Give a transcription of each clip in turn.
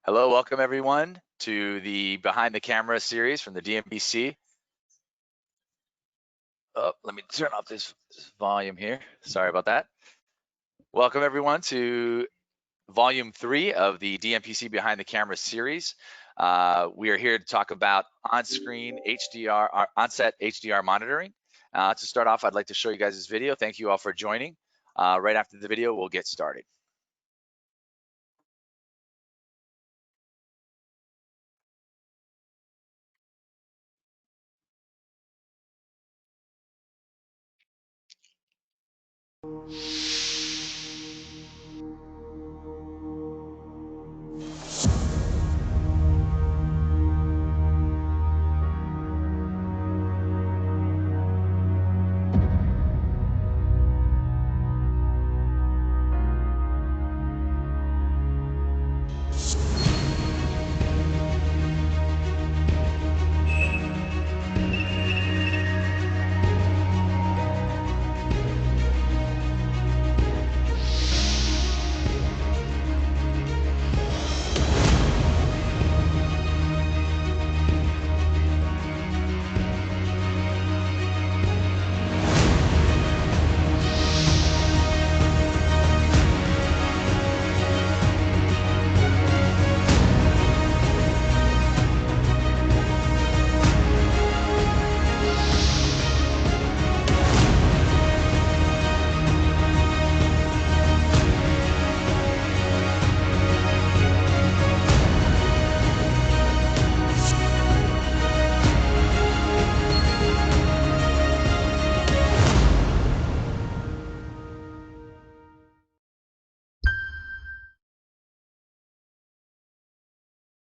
Hello, welcome everyone to the Behind the Camera series from the DMPC. Oh, let me turn off this volume here. Sorry about that. Welcome everyone to Volume 3 of the DMPC Behind the Camera series. We are here to talk about on-screen HDR, on-set HDR monitoring. To start off, I'd like to show you guys this video. Thank you all for joining. Right after the video, we'll get started.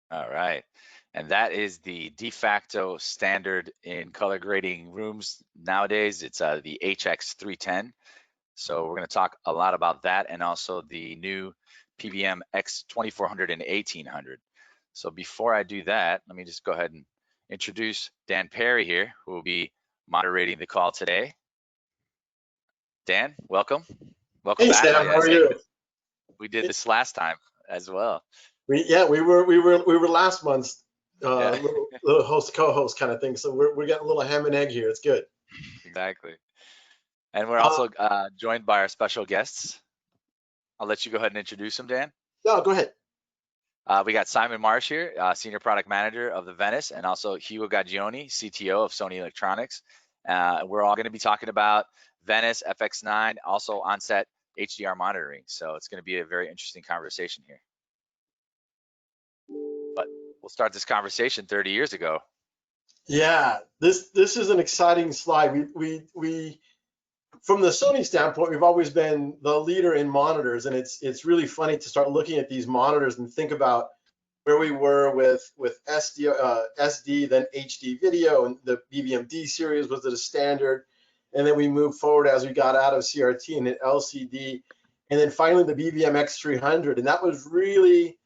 All right, and that is the de facto standard in color grading rooms nowadays. It's the HX310. So we're going to talk a lot about that and also the new PVM X2400 and 1800. So before I do that, let me just go ahead and introduce Dan Perry here, who will be moderating the call today. Dan, welcome. Welcome back. Sam, how are you? We did this last time as well. We were last month's little host co-host kind of thing. So we're getting a little ham and egg here. It's good. Exactly. And we're also joined by our special guests. I'll let you go ahead and introduce them, Dan. No, go ahead. We got Simon Marsh here, Senior Product Manager of the Venice, and also Hugo Gaggioni, CTO of Sony Electronics. We're all going to be talking about Venice, FX9, also on-set HDR monitoring. So it's going to be a very interesting conversation here. But we'll start this conversation 30 years ago. Yeah, this is an exciting slide. We from the Sony standpoint, we've always been the leader in monitors, and it's really funny to start looking at these monitors and think about where we were with SD, then HD video, and the BVMD series was the standard, and then we moved forward as we got out of CRT and hit LCD, and then finally the BVM X300, and that was really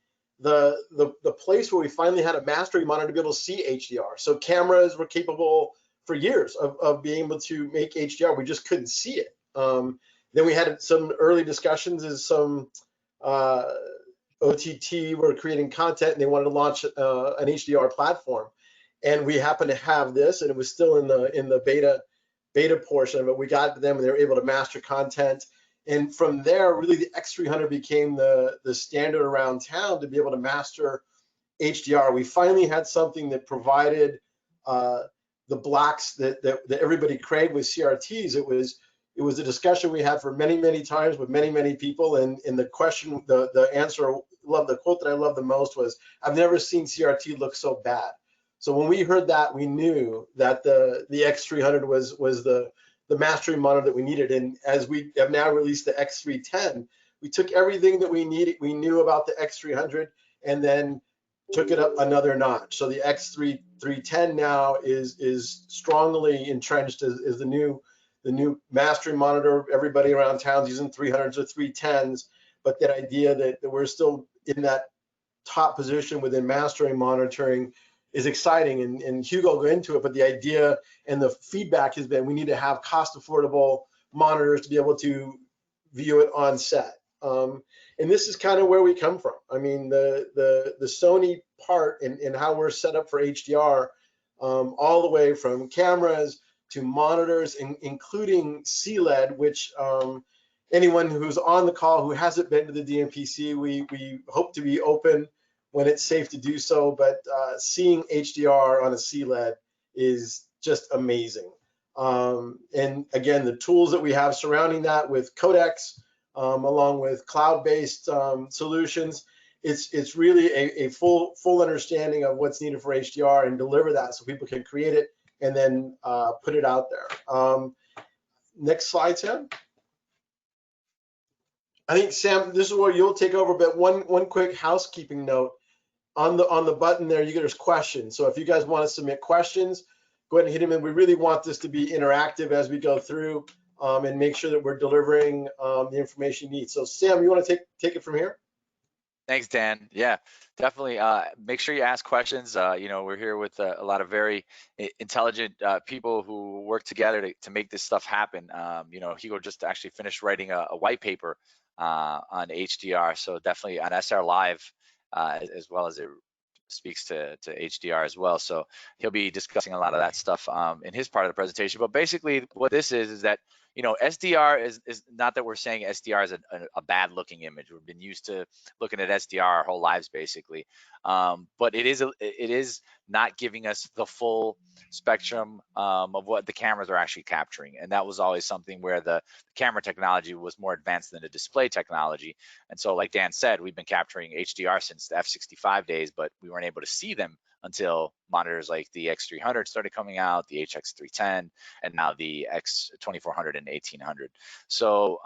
the place where we finally had a mastering monitor to be able to see HDR. So cameras were capable for years of being able to make HDR. We just couldn't see it. Then we had some early discussions as some OTT were creating content and they wanted to launch an HDR platform. And we happened to have this, and it was still in the beta portion of it. We got to them and they were able to master content. And from there, really the X300 became the standard around town to be able to master HDR. We finally had something that provided the blacks that everybody craved with CRTs. It was a discussion we had for many times with many people, and the question, the answer, the quote that I loved the most was, "I've never seen CRT look so bad." So when we heard that, we knew that the X300 was the mastering monitor that we needed. And as we have now released the X310, we took everything that we knew about the X300, and then took it up another notch. So the X310 now is strongly entrenched as the new mastering monitor. Everybody around town's using 300s or 310s, but that idea that we're still in that top position within mastering monitoring is exciting, and Hugo will go into it, but the idea and the feedback has been we need to have cost affordable monitors to be able to view it on set. And this is kind of where we come from. I mean, the Sony part and how we're set up for HDR, all the way from cameras to monitors, including CLED, which anyone who's on the call who hasn't been to the DMPC, we hope to be open when it's safe to do so. But seeing HDR on a CLED is just amazing. And again, the tools that we have surrounding that with codecs, along with cloud-based solutions, it's really a full understanding of what's needed for HDR and deliver that so people can create it and then put it out there. Next slide, Sam. I think, Sam, this is where you'll take over, but one quick housekeeping note. On the button there, there's questions. So if you guys want to submit questions, go ahead and hit them in. We really want this to be interactive as we go through, and make sure that we're delivering the information you need. So Sam, you want to take it from here? Thanks, Dan. Yeah, definitely. Make sure you ask questions. We're here with a lot of very intelligent people who work together to make this stuff happen. Hugo just actually finished writing a white paper on HDR, so definitely on SR Live, as well as it speaks to HDR as well. So he'll be discussing a lot of that stuff in his part of the presentation. But basically, what this is that SDR is not that we're saying SDR is a bad looking image. We've been used to looking at SDR our whole lives, basically. But it is not giving us the full spectrum of what the cameras are actually capturing. And that was always something where the camera technology was more advanced than the display technology. And so, like Dan said, we've been capturing HDR since the F65 days, but we weren't able to see them until monitors like the X300 started coming out, the HX310, and now the X2400 and 1800. So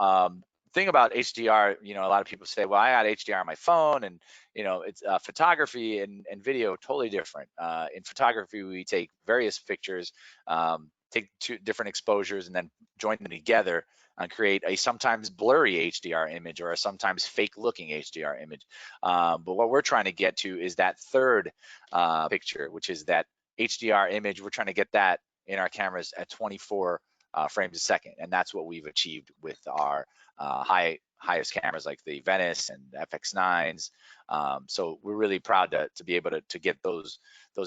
thing about HDR, a lot of people say, well, I got HDR on my phone, and it's photography and video totally different. In photography, we take various pictures, take two different exposures, and then join them together and create a sometimes blurry HDR image or a sometimes fake looking HDR image. But what we're trying to get to is that third picture, which is that HDR image. We're trying to get that in our cameras at 24 frames a second, and that's what we've achieved with our highest cameras like the Venice and the FX9s. So we're really proud to be able to get those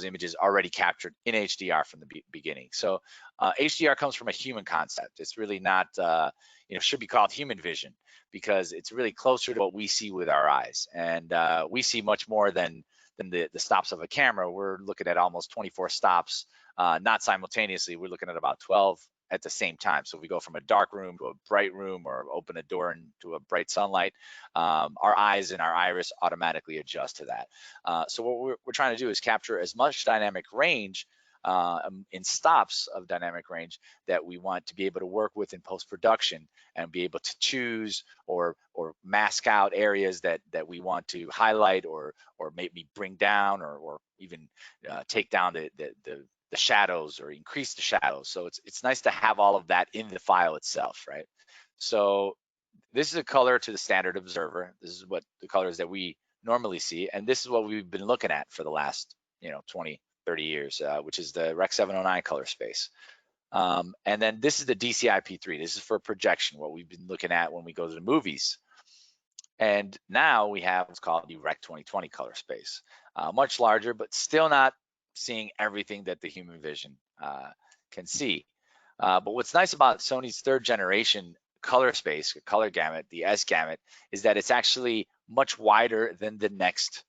images already captured in HDR from the beginning. So HDR comes from a human concept. It's really not, should be called human vision, because it's really closer to what we see with our eyes, and we see much more than the stops of a camera. We're looking at almost 24 stops, not simultaneously. We're looking at about 12 at the same time. So if we go from a dark room to a bright room or open a door into a bright sunlight, our eyes and our iris automatically adjust to that. So what we're trying to do is capture as much dynamic range in stops of dynamic range that we want to be able to work with in post-production and be able to choose or mask out areas that we want to highlight or maybe bring down or even take down the shadows or increase the shadows. So it's nice to have all of that in the file itself, right? So this is a color to the standard observer. This is what the colors that we normally see, and this is what we've been looking at for the last 20, 30 years, which is the Rec. 709 color space. And then this is the DCI-P3. This is for projection, what we've been looking at when we go to the movies. And now we have what's called the Rec. 2020 color space, much larger, but still not seeing everything that the human vision can see. But what's nice about Sony's third generation color space, color gamut, the S gamut, is that it's actually much wider than the next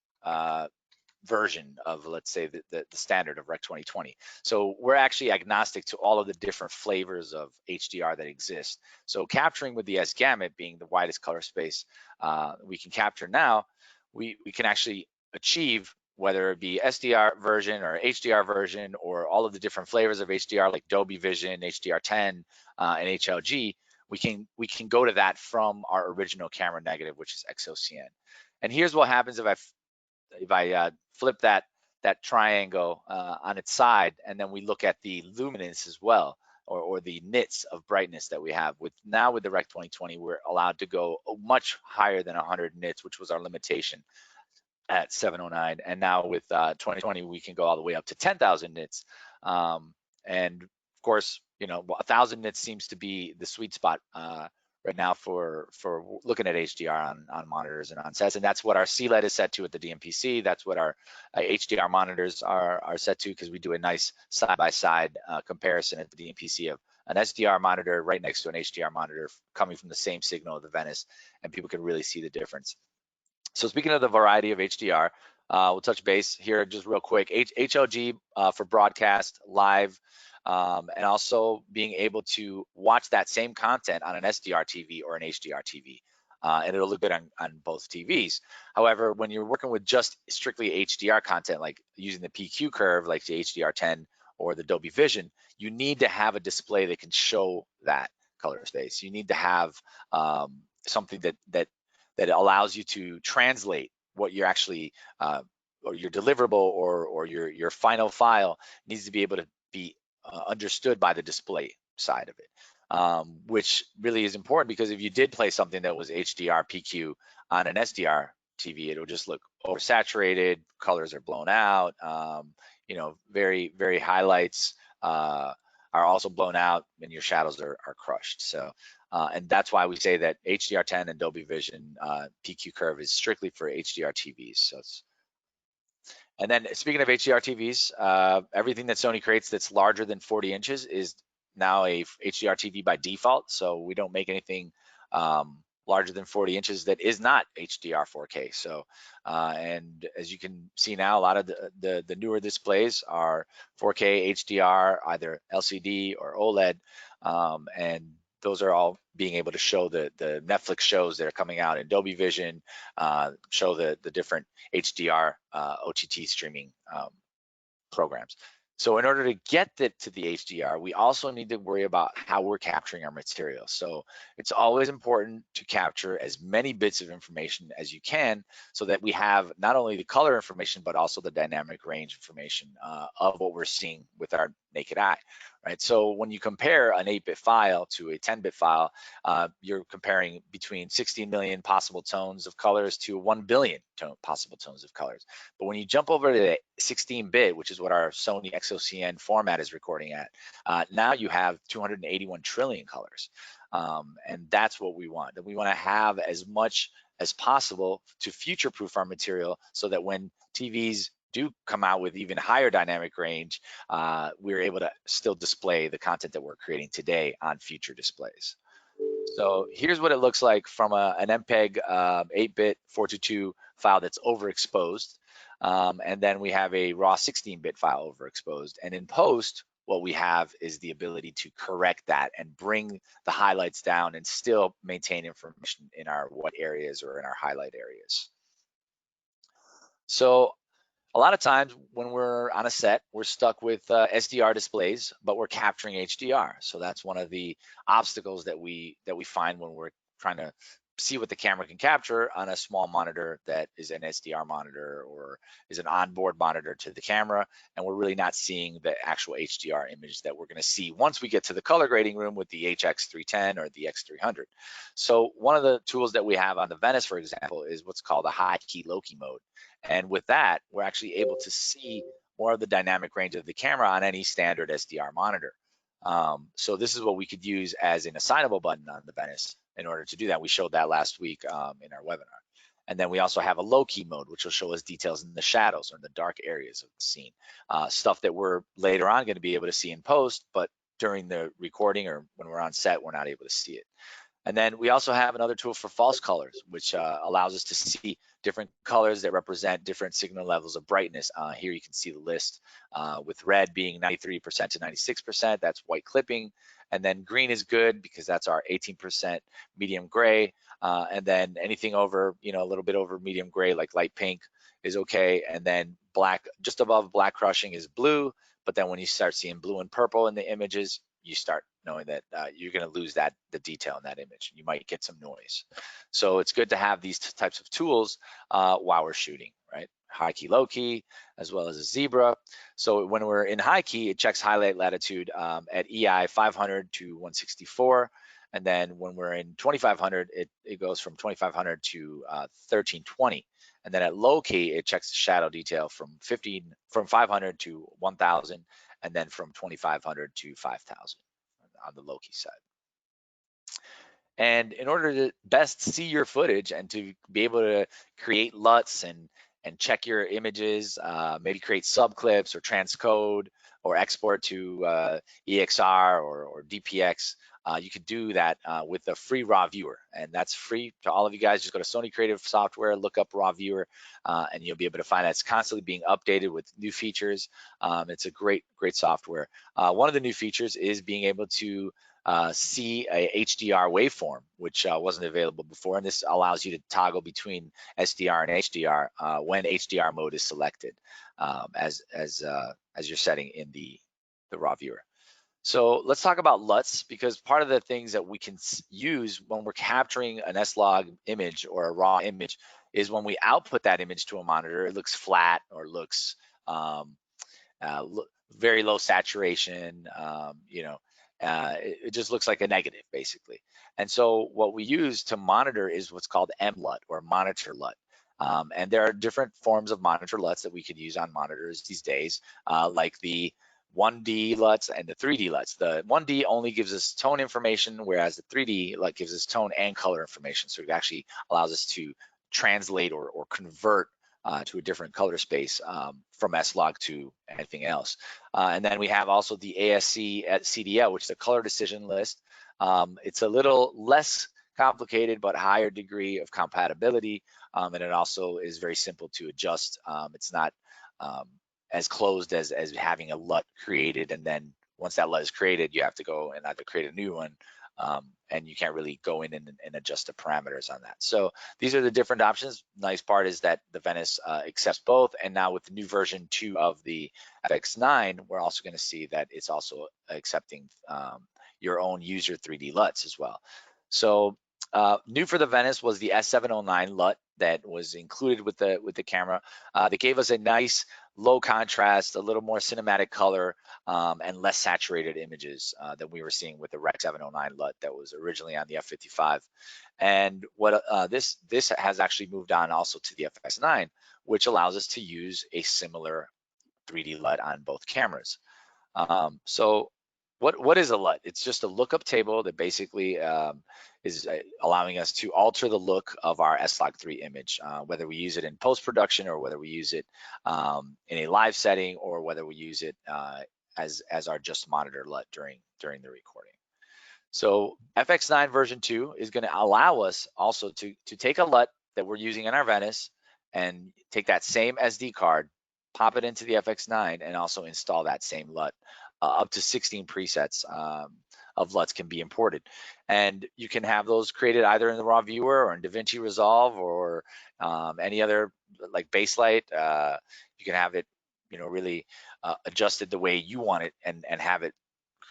version of, let's say, the standard of Rec. 2020. So we're actually agnostic to all of the different flavors of HDR that exist. So capturing with the S gamut being the widest color space we can capture now, we can actually achieve, whether it be SDR version or HDR version or all of the different flavors of HDR like Dolby Vision, HDR10, and HLG, we can go to that from our original camera negative, which is XOCN. And here's what happens if I flip that triangle on its side, and then we look at the luminance as well, or the nits of brightness that we have. With the Rec. 2020, we're allowed to go much higher than 100 nits, which was our limitation at 709, and now with 2020 we can go all the way up to 10,000 nits, and of course 1,000 nits seems to be the sweet spot right now for looking at HDR on monitors and on sets, and that's what our CLED is set to at the DMPC. That's what our HDR monitors are set to, because we do a nice side-by-side comparison at the DMPC of an SDR monitor right next to an HDR monitor coming from the same signal of the Venice, and people can really see the difference. So speaking of the variety of HDR, we'll touch base here just real quick. HLG for broadcast, live, and also being able to watch that same content on an SDR TV or an HDR TV. And it'll look good on both TVs. However, when you're working with just strictly HDR content, like using the PQ curve, like the HDR10 or the Dolby Vision, you need to have a display that can show that color space. You need to have something that allows you to translate what you're actually or your deliverable or your final file needs to be able to be understood by the display side of it, which really is important, because if you did play something that was HDR PQ on an SDR TV, it'll just look oversaturated, colors are blown out, you know, very highlights are also blown out, and your shadows are crushed. So and that's why we say that HDR10 and Dolby Vision PQ curve is strictly for HDR TVs. So it's, and then speaking of HDR TVs, everything that Sony creates that's larger than 40 inches is now a HDR TV by default. So we don't make anything larger than 40 inches that is not HDR 4K. So and as you can see now, a lot of the newer displays are 4K HDR, either LCD or OLED, and those are all being able to show the Netflix shows that are coming out in Dolby Vision, show the different HDR OTT streaming programs. So in order to get to the HDR, we also need to worry about how we're capturing our material. So it's always important to capture as many bits of information as you can, so that we have not only the color information, but also the dynamic range information of what we're seeing with our naked eye, right? So when you compare an 8-bit file to a 10-bit file, you're comparing between 16 million possible tones of colors to 1 billion possible tones of colors. But when you jump over to the 16-bit, which is what our Sony XOCN format is recording at, now you have 281 trillion colors. And that's what we want. And we want to have as much as possible to future-proof our material, so that when TVs do come out with even higher dynamic range, we're able to still display the content that we're creating today on future displays. So here's what it looks like from an MPEG 8-bit 422 file that's overexposed. And then we have a raw 16-bit file overexposed. And in post, what we have is the ability to correct that and bring the highlights down and still maintain information in our white areas or in our highlight areas. So a lot of times when we're on a set, we're stuck with SDR displays, but we're capturing HDR. So that's one of the obstacles that we find when we're trying to see what the camera can capture on a small monitor that is an SDR monitor or is an onboard monitor to the camera, and we're really not seeing the actual HDR image that we're going to see once we get to the color grading room with the HX310 or the X300. So one of the tools that we have on the Venice, for example, is what's called a high key low key mode. And with that, we're actually able to see more of the dynamic range of the camera on any standard SDR monitor. So this is what we could use as an assignable button on the Venice in order to do that. We showed that last week in our webinar. And then we also have a low key mode, which will show us details in the shadows or in the dark areas of the scene, stuff that we're later on going to be able to see in post, but during the recording or when we're on set, we're not able to see it. And then we also have another tool for false colors, which allows us to see different colors that represent different signal levels of brightness. Here you can see the list with red being 93% to 96%, that's white clipping. And then green is good because that's our 18% medium gray. And then anything over, you know, a little bit over medium gray, like light pink, is okay. And then black, just above black crushing, is blue. But then when you start seeing blue and purple in the images, you start knowing that you're going to lose the detail in that image. You might get some noise. So it's good to have these types of tools while we're shooting, right? High key, low key, as well as a zebra. So when we're in high key, it checks highlight latitude at EI 500 to 164. And then when we're in 2500, it goes from 2500 to 1320. And then at low key, it checks the shadow detail from 500 to 1000, and then from 2500 to 5000 on the low key side. And in order to best see your footage and to be able to create LUTs and check your images, maybe create subclips or transcode or export to EXR or DPX, you could do that with a free raw viewer, and that's free to all of you guys. Just go to Sony Creative Software, look up raw viewer, and you'll be able to find that it's constantly being updated with new features. It's a great software. One of the new features is being able to see a HDR waveform, which wasn't available before, and this allows you to toggle between SDR and HDR when HDR mode is selected as you're setting in the raw viewer. So let's talk about LUTs, because part of the things that we can use when we're capturing an S-Log image or a raw image is when we output that image to a monitor, it looks flat or looks very low saturation, it just looks like a negative basically. And so what we use to monitor is what's called MLUT or monitor LUT. And there are different forms of monitor LUTs that we could use on monitors these days, like the 1D LUTs and the 3D LUTs. The 1D only gives us tone information, whereas the 3D LUT gives us tone and color information. So it actually allows us to translate or convert to a different color space from S-Log to anything else. And then we have also the ASC at CDL, which is a color decision list. It's a little less complicated, but higher degree of compatibility. And it also is very simple to adjust. It's not as closed as having a LUT created, and then once that LUT is created, you have to go and either create a new one, and you can't really go in and adjust the parameters on that. So these are the different options. Nice part is that the Venice accepts both, and now with the new version 2 of the FX9, we're also going to see that it's also accepting your own user 3D LUTs as well. So new for the Venice was the S709 LUT that was included with the camera. That gave us a nice low contrast, a little more cinematic color, and less saturated images than we were seeing with the Rec 709 LUT that was originally on the F55. And what this has actually moved on also to the FX9, which allows us to use a similar 3D LUT on both cameras. So what is a LUT? It's just a lookup table that basically is allowing us to alter the look of our S-Log3 image, whether we use it in post-production or whether we use it in a live setting, or whether we use it as our just monitor LUT during the recording. So FX9 version 2 is going to allow us also to take a LUT that we're using in our Venice and take that same SD card, pop it into the FX9, and also install that same LUT. Up to 16 presets of LUTs can be imported, and you can have those created either in the raw viewer or in DaVinci Resolve or any other like Baselight. You can have it, really adjusted the way you want it, and have it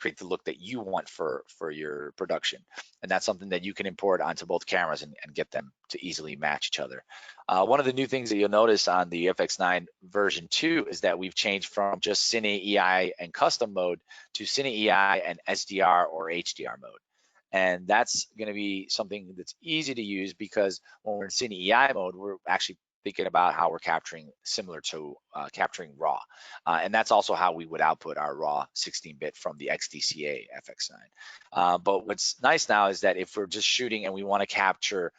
create the look that you want for your production. And that's something that you can import onto both cameras and get them to easily match each other. One of the new things that you'll notice on the FX9 version 2 is that we've changed from just Cine EI and custom mode to Cine EI and SDR or HDR mode. And that's going to be something that's easy to use, because when we're in Cine EI mode, we're actually thinking about how we're capturing similar to capturing RAW. And that's also how we would output our RAW 16-bit from the XDCA FX9. But what's nice now is that if we're just shooting and we want to capture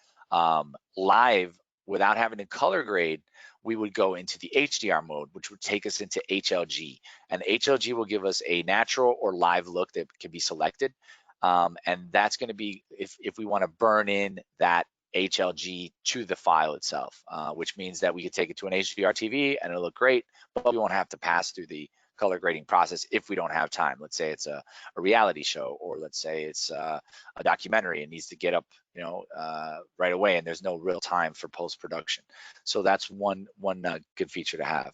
live without having to color grade, we would go into the HDR mode, which would take us into HLG. And HLG will give us a natural or live look that can be selected. And that's going to be if we want to burn in that HLG to the file itself, which means that we could take it to an HDR TV and it'll look great, but we won't have to pass through the color grading process if we don't have time. Let's say it's a reality show, or let's say it's a documentary and needs to get up, right away, and there's no real time for post-production. So that's one good feature to have.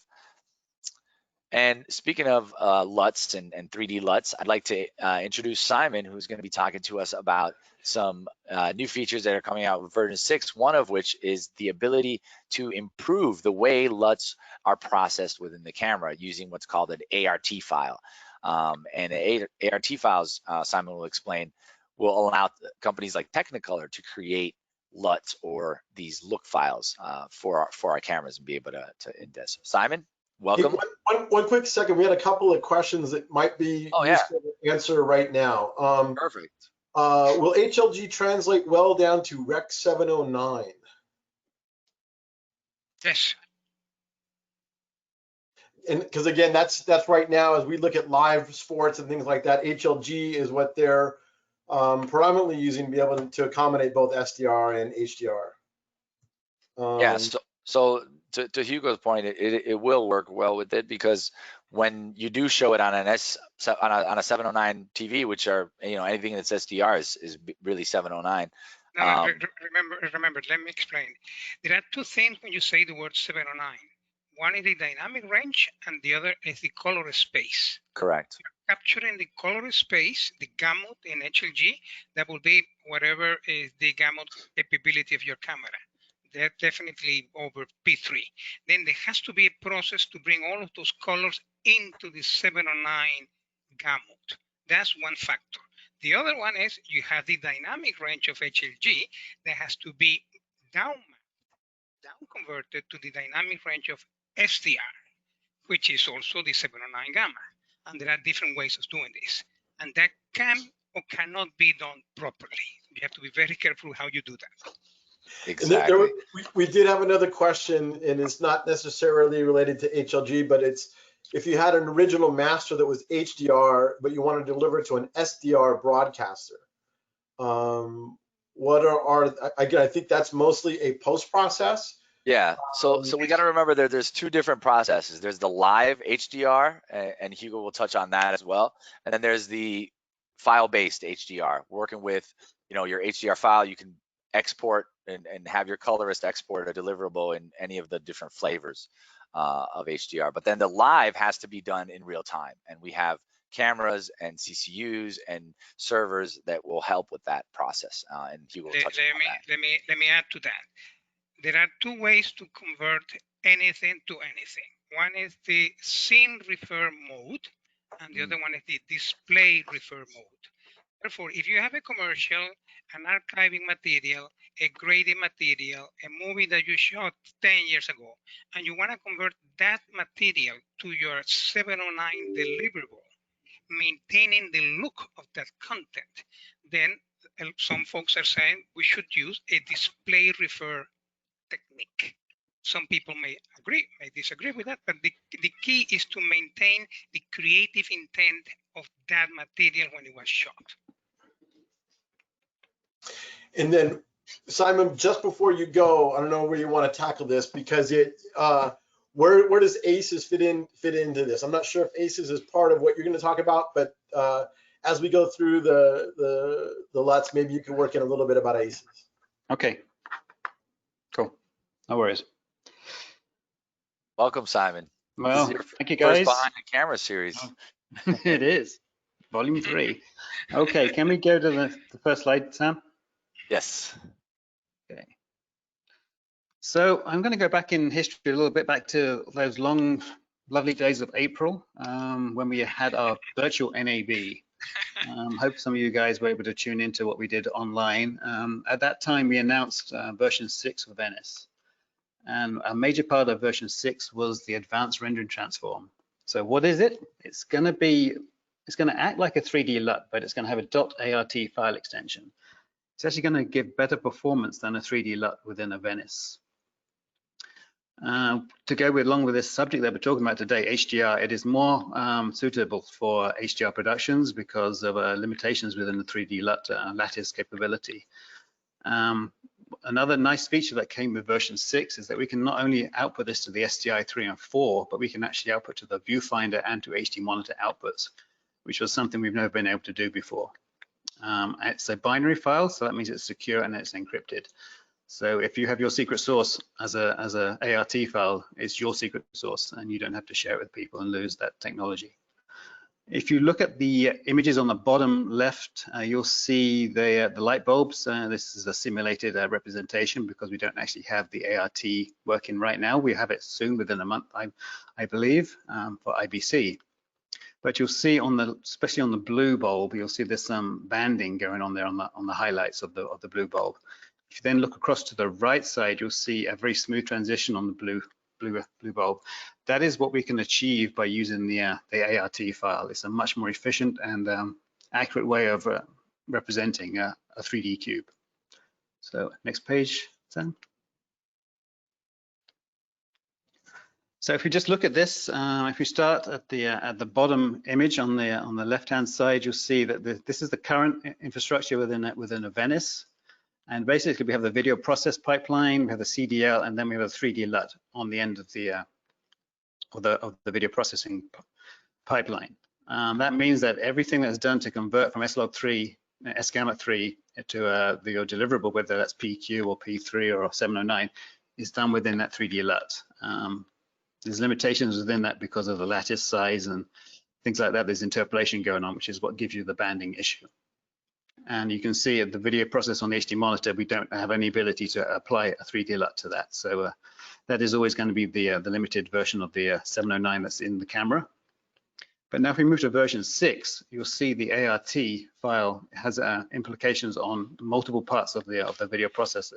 And speaking of LUTs and 3D LUTs, I'd like to introduce Simon, who's going to be talking to us about some new features that are coming out with version 6, one of which is the ability to improve the way LUTs are processed within the camera using what's called an ART file. And ART files, Simon will explain, will allow companies like Technicolor to create LUTs or these look files for our cameras and be able to index. Simon? Welcome. Hey, one quick second. We had a couple of questions that might be useful to answer right now. Perfect. Will HLG translate well down to Rec 709? Yes. And because again, that's right now as we look at live sports and things like that, HLG is what they're predominantly using to be able to accommodate both SDR and HDR. Yeah, so to Hugo's point, it will work well with it, because when you do show it on an on a 709 TV, which are, you know, anything that's SDR is really 709. No, remember, let me explain. There are two things when you say the word 709. One is the dynamic range and the other is the color space. Correct. You're capturing the color space, the gamut in HLG, that will be whatever is the gamut capability of your camera. They're definitely over P3. Then there has to be a process to bring all of those colors into the 709 gamut. That's one factor. The other one is you have the dynamic range of HLG that has to be down converted to the dynamic range of SDR, which is also the 709 gamma. And there are different ways of doing this. And that can or cannot be done properly. You have to be very careful how you do that. Exactly. We did have another question, and it's not necessarily related to HLG, but it's if you had an original master that was HDR, but you want to deliver it to an SDR broadcaster. What are again? I think that's mostly a post process. Yeah, so we got to remember there's two different processes. There's the live HDR, and Hugo will touch on that as well. And then there's the file-based HDR, working with, you know, your HDR file. You can export and have your colorist export a deliverable in any of the different flavors of HDR. But then the live has to be done in real time, and we have cameras and CCUs and servers that will help with that process. And Hugo will touch on that. Let me add to that. There are two ways to convert anything to anything. One is the scene refer mode, and the other one is the display refer mode. Therefore, if you have a commercial, an archiving material, a grading material, a movie that you shot 10 years ago, and you want to convert that material to your 709 deliverable, maintaining the look of that content, then some folks are saying we should use a display refer technique. Some people may agree, may disagree with that, but the key is to maintain the creative intent of that material when it was shot. And then, Simon, just before you go, I don't know where you want to tackle this, because it where does ACES fit into this? I'm not sure if ACES is part of what you're going to talk about, but as we go through the LUTs, maybe you can work in a little bit about ACES. Okay. Cool. No worries. Welcome, Simon. Well, thank you, guys. First behind the camera series. It is. Volume 3. Okay, can we go to the first slide, Sam? Yes. Okay. So I'm going to go back in history a little bit, back to those long, lovely days of April, when we had our virtual NAB. Hope some of you guys were able to tune into what we did online. At that time, we announced version 6 of Venice. And a major part of version 6 was the advanced rendering transform. So what is it? It's going to act like a 3D LUT, but it's going to have a .art file extension. It's actually going to give better performance than a 3D LUT within a Venice. To go along with this subject that we're talking about today, HDR, it is more suitable for HDR productions because of limitations within the 3D LUT lattice capability. Another nice feature that came with version 6 is that we can not only output this to the SDI 3 and 4, but we can actually output to the viewfinder and to HD monitor outputs, which was something we've never been able to do before. It's a binary file, so that means it's secure and it's encrypted. So if you have your secret source as a ART file, it's your secret source, and you don't have to share it with people and lose that technology. If you look at the images on the bottom left, you'll see the light bulbs. This is a simulated representation because we don't actually have the ART working right now. We have it soon, within a month, I believe, for IBC. But you'll see especially on the blue bulb, you'll see there's some banding going on there on the highlights of the blue bulb. If you then look across to the right side, you'll see a very smooth transition on the blue bulb. That is what we can achieve by using the ART file. It's a much more efficient and accurate way of representing a 3D cube. So next page, Sam. So if we just look at this, if we start at the bottom image on the left-hand side, you'll see that this is the current infrastructure within a Venice. And basically, we have the video process pipeline, we have the CDL, and then we have a 3D LUT on the end of the video processing pipeline. That means that everything that's done to convert from SLog3, SGAMA 3 to your deliverable, whether that's PQ or P3 or 709, is done within that 3D LUT. There's limitations within that because of the lattice size and things like that. There's interpolation going on, which is what gives you the banding issue. And you can see at the video process on the HD monitor, we don't have any ability to apply a 3D LUT to that. So that is always going to be the limited version of the 709 that's in the camera. But now if we move to version 6, you'll see the ART file has implications on multiple parts of the video process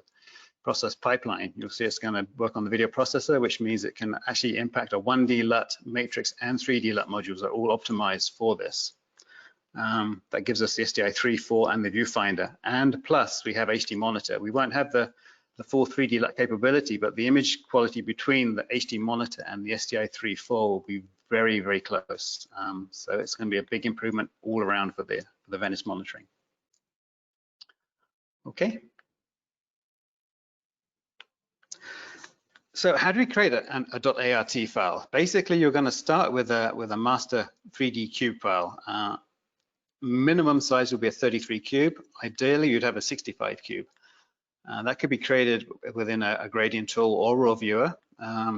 pipeline. You'll see it's going to work on the video processor, which means it can actually impact a 1D LUT, matrix, and 3D LUT modules are all optimized for this. That gives us the SDI 3, 4, and the viewfinder. And plus, we have HD monitor. We won't have the full 3D LUT capability, but the image quality between the HD monitor and the SDI 3, 4 will be very, very close. So it's going to be a big improvement all around for the Venice monitoring. Okay. So how do we create a .art file? Basically, you're going to start with a master 3D cube file. Minimum size will be a 33 cube. Ideally, you'd have a 65 cube. That could be created within a gradient tool or raw viewer.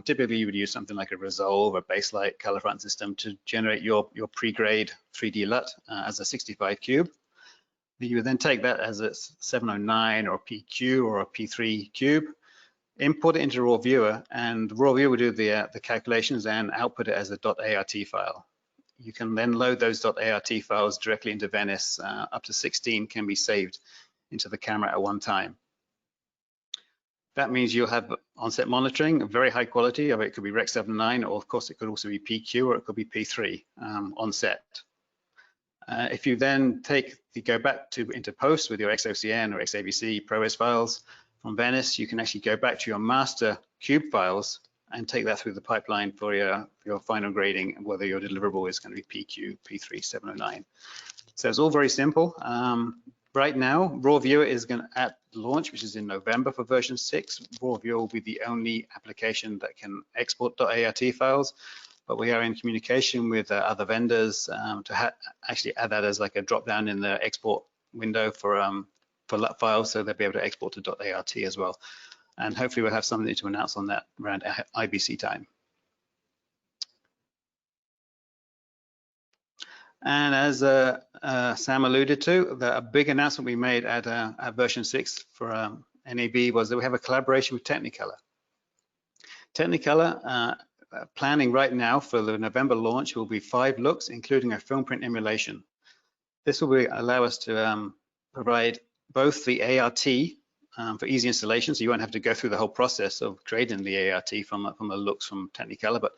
Typically, you would use something like a Resolve or Baselight color front system to generate your pre-grade 3D LUT as a 65 cube. You would then take that as a 709 or a PQ or a P3 cube, import it into raw viewer, and raw viewer will do the calculations and output it as a .art file. You can then load those .art files directly into Venice. Up to 16 can be saved into the camera at one time. That means you'll have on-set monitoring, very high quality. It could be Rec 709, or of course it could also be PQ, or it could be P3 on set. If you then go back into post with your XOCN or XAVC ProRes files from Venice, you can actually go back to your master cube files and take that through the pipeline for your final grading, whether your deliverable is going to be PQ, P3, 709. So it's all very simple. Right now, raw viewer is going to, at launch, which is in November for version 6, raw viewer will be the only application that can export .art files, but we are in communication with other vendors to actually add that as like a drop down in the export window for LUT files, so they'll be able to export to .art as well. And hopefully we'll have something to announce on that around IBC time. And as Sam alluded to, a big announcement we made at version 6 for NAB was that we have a collaboration with Technicolor. Technicolor planning right now for the November launch will be 5 looks, including a film print emulation. This will allow us to provide both the ART for easy installation, so you won't have to go through the whole process of creating the ART from the looks from Technicolor, but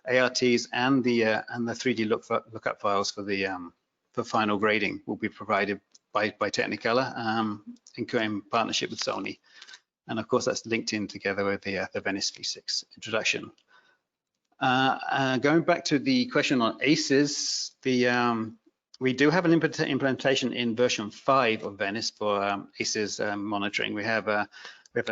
ARTs and the 3D lookup files for final grading will be provided by Technicolor in partnership with Sony, and of course that's linked in together with the Venice V6 introduction. Going back to the question on ACES, we do have an implementation in version 5 of Venice for ACES monitoring. We have an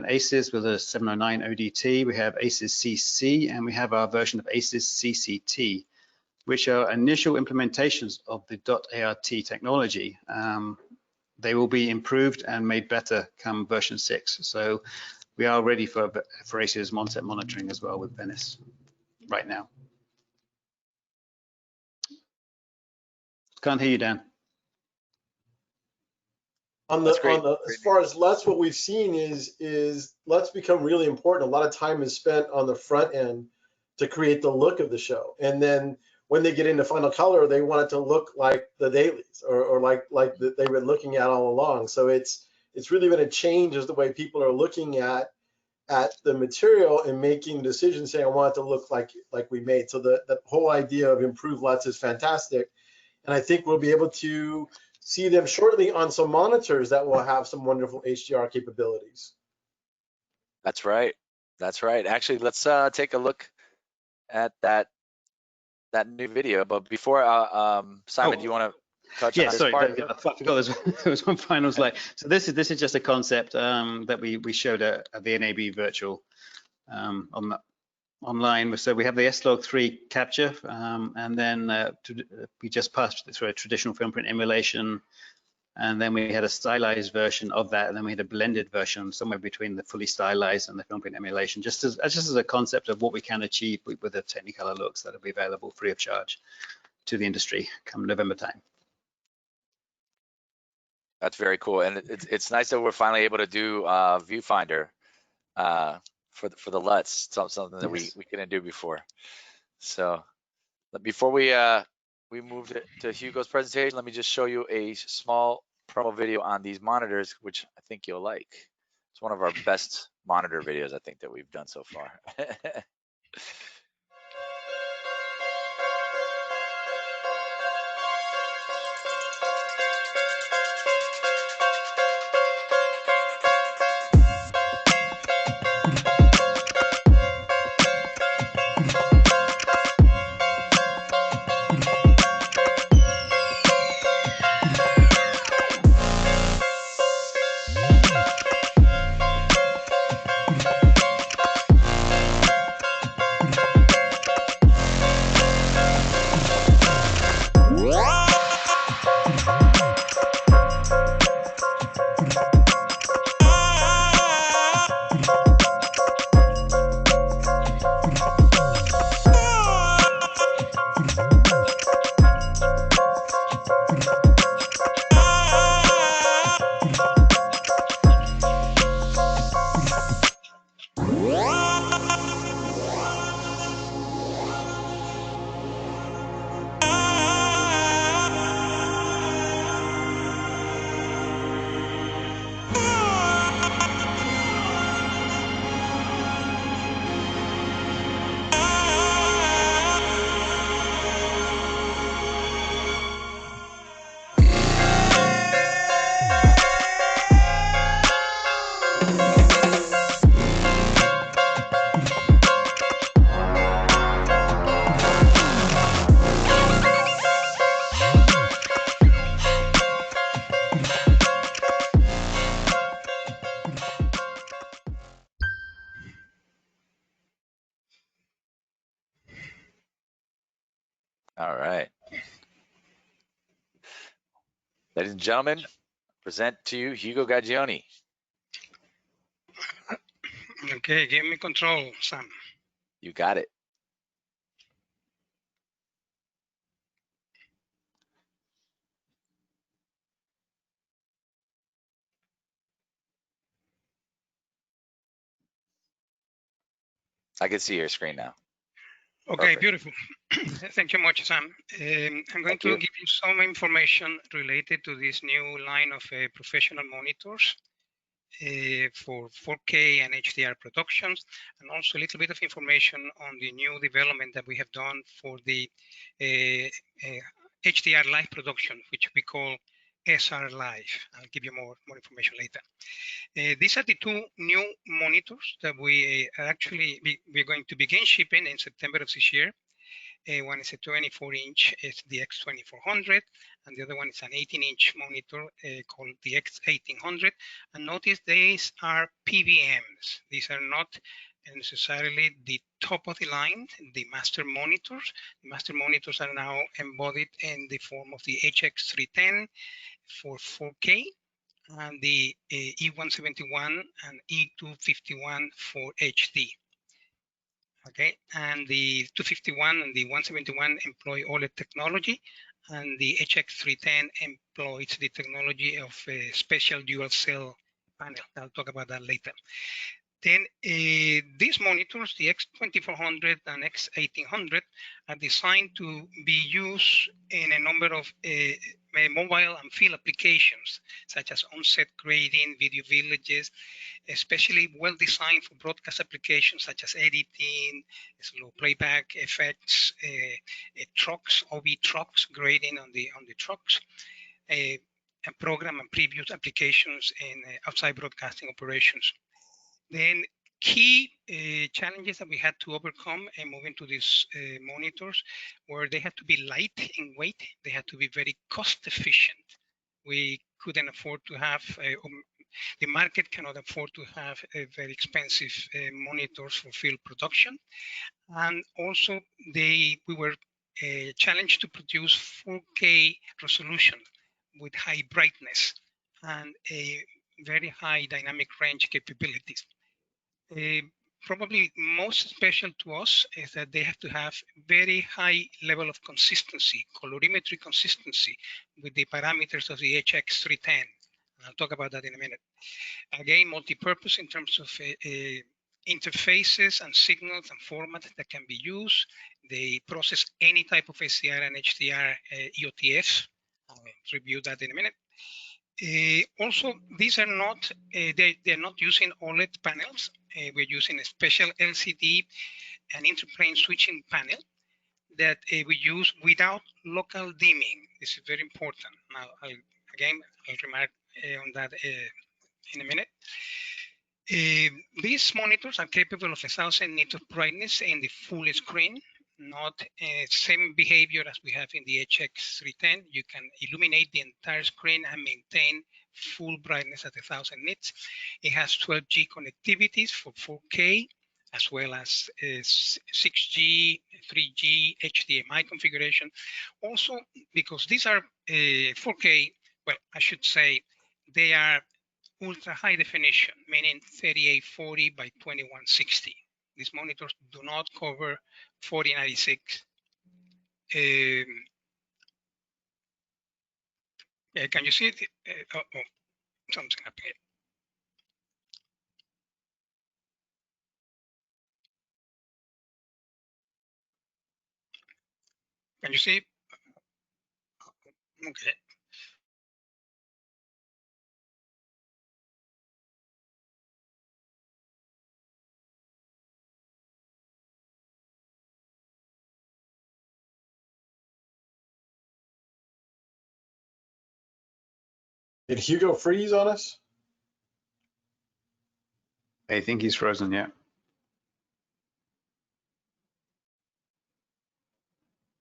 ACES with a 709 ODT, we have ACES CC, and we have our version of ACES CCT, which are initial implementations of the .art technology. They will be improved and made better come version 6. So we are ready for ACES on-set monitoring as well with Venice right now. Can't hear you, Dan. As far as LUTs, what we've seen is LUTs become really important. A lot of time is spent on the front end to create the look of the show, and then when they get into final color, they want it to look like the dailies or like they were looking at all along. So it's really been a change as the way people are looking at the material and making decisions, saying I want it to look like we made. So the whole idea of improved LUTs is fantastic. And I think we'll be able to see them shortly on some monitors that will have some wonderful HDR capabilities. That's right. That's right. Actually, let's take a look at that new video. But before, Simon, do you want to touch on this part? I forgot there was one final slide. So this is just a concept that we showed at the NAB virtual online. So we have the S-Log3 capture, and then we just passed through a traditional film print emulation, and then we had a stylized version of that, and then we had a blended version somewhere between the fully stylized and the film print emulation, just as a concept of what we can achieve with the Technicolor looks that will be available free of charge to the industry come November time. That's very cool, and it's nice that we're finally able to do viewfinder for the LUTs, something that we couldn't do before. So before we move to Hugo's presentation, let me just show you a small promo video on these monitors, which I think you'll like. It's one of our best monitor videos I think that we've done so far. All right. Ladies and gentlemen, present to you Hugo Gagioni. Okay, give me control, Sam. You got it. I can see your screen now. Okay, Perfect. beautiful. Thank you much, Sam. I'm going to give you some information related to this new line of professional monitors for 4K and HDR productions, and also a little bit of information on the new development that we have done for the HDR live production, which we call SR Live. I'll give you more information later. These are the two new monitors that we're going to begin shipping in September of this year. One is a 24-inch, it's the X2400, and the other one is an 18-inch monitor called the X1800. And notice these are PVMs. These are not necessarily the top of the line, the master monitors. The master monitors are now embodied in the form of the HX310 for 4K, and the E171 and E251 for HD. Okay, and the 251 and the 171 employ OLED technology, and the HX310 employs the technology of a special dual cell panel. I'll talk about that later. Then these monitors, the X2400 and X1800, are designed to be used in a number of mobile and field applications, such as on-set grading, video villages, especially well designed for broadcast applications such as editing, slow playback effects, trucks, OB trucks, grading on the trucks. program and preview applications in outside broadcasting operations. Then key challenges that we had to overcome and moving to these monitors were they had to be light in weight, they had to be very cost efficient. We couldn't afford to have, the market cannot afford to have very expensive monitors for field production. And also we were challenged to produce 4K resolution with high brightness and a very high dynamic range capabilities. Probably most special to us is that they have to have very high level of consistency, colorimetry consistency with the parameters of the HX310. I'll talk about that in a minute. Again, multi-purpose in terms of interfaces and signals and formats that can be used. They process any type of HDR and HDR EOTF. I'll review that in a minute. Also, these are not, they're not using OLED panels. We're using a special LCD and interplane switching panel that we use without local dimming. This is very important. Now, I'll remark on that in a minute. These monitors are capable of 1000 nits of brightness in the full screen, not same behavior as we have in the HX310. You can illuminate the entire screen and maintain full brightness at 1000 nits. It has 12G connectivities for 4K, as well as 6G, 3G, HDMI configuration. Also, because these are 4K, well, I should say they are ultra high definition, meaning 3840 by 2160. These monitors do not cover 4096. Can you see it? Something happened. Can you see? Okay. Did Hugo freeze on us? I think he's frozen, yeah.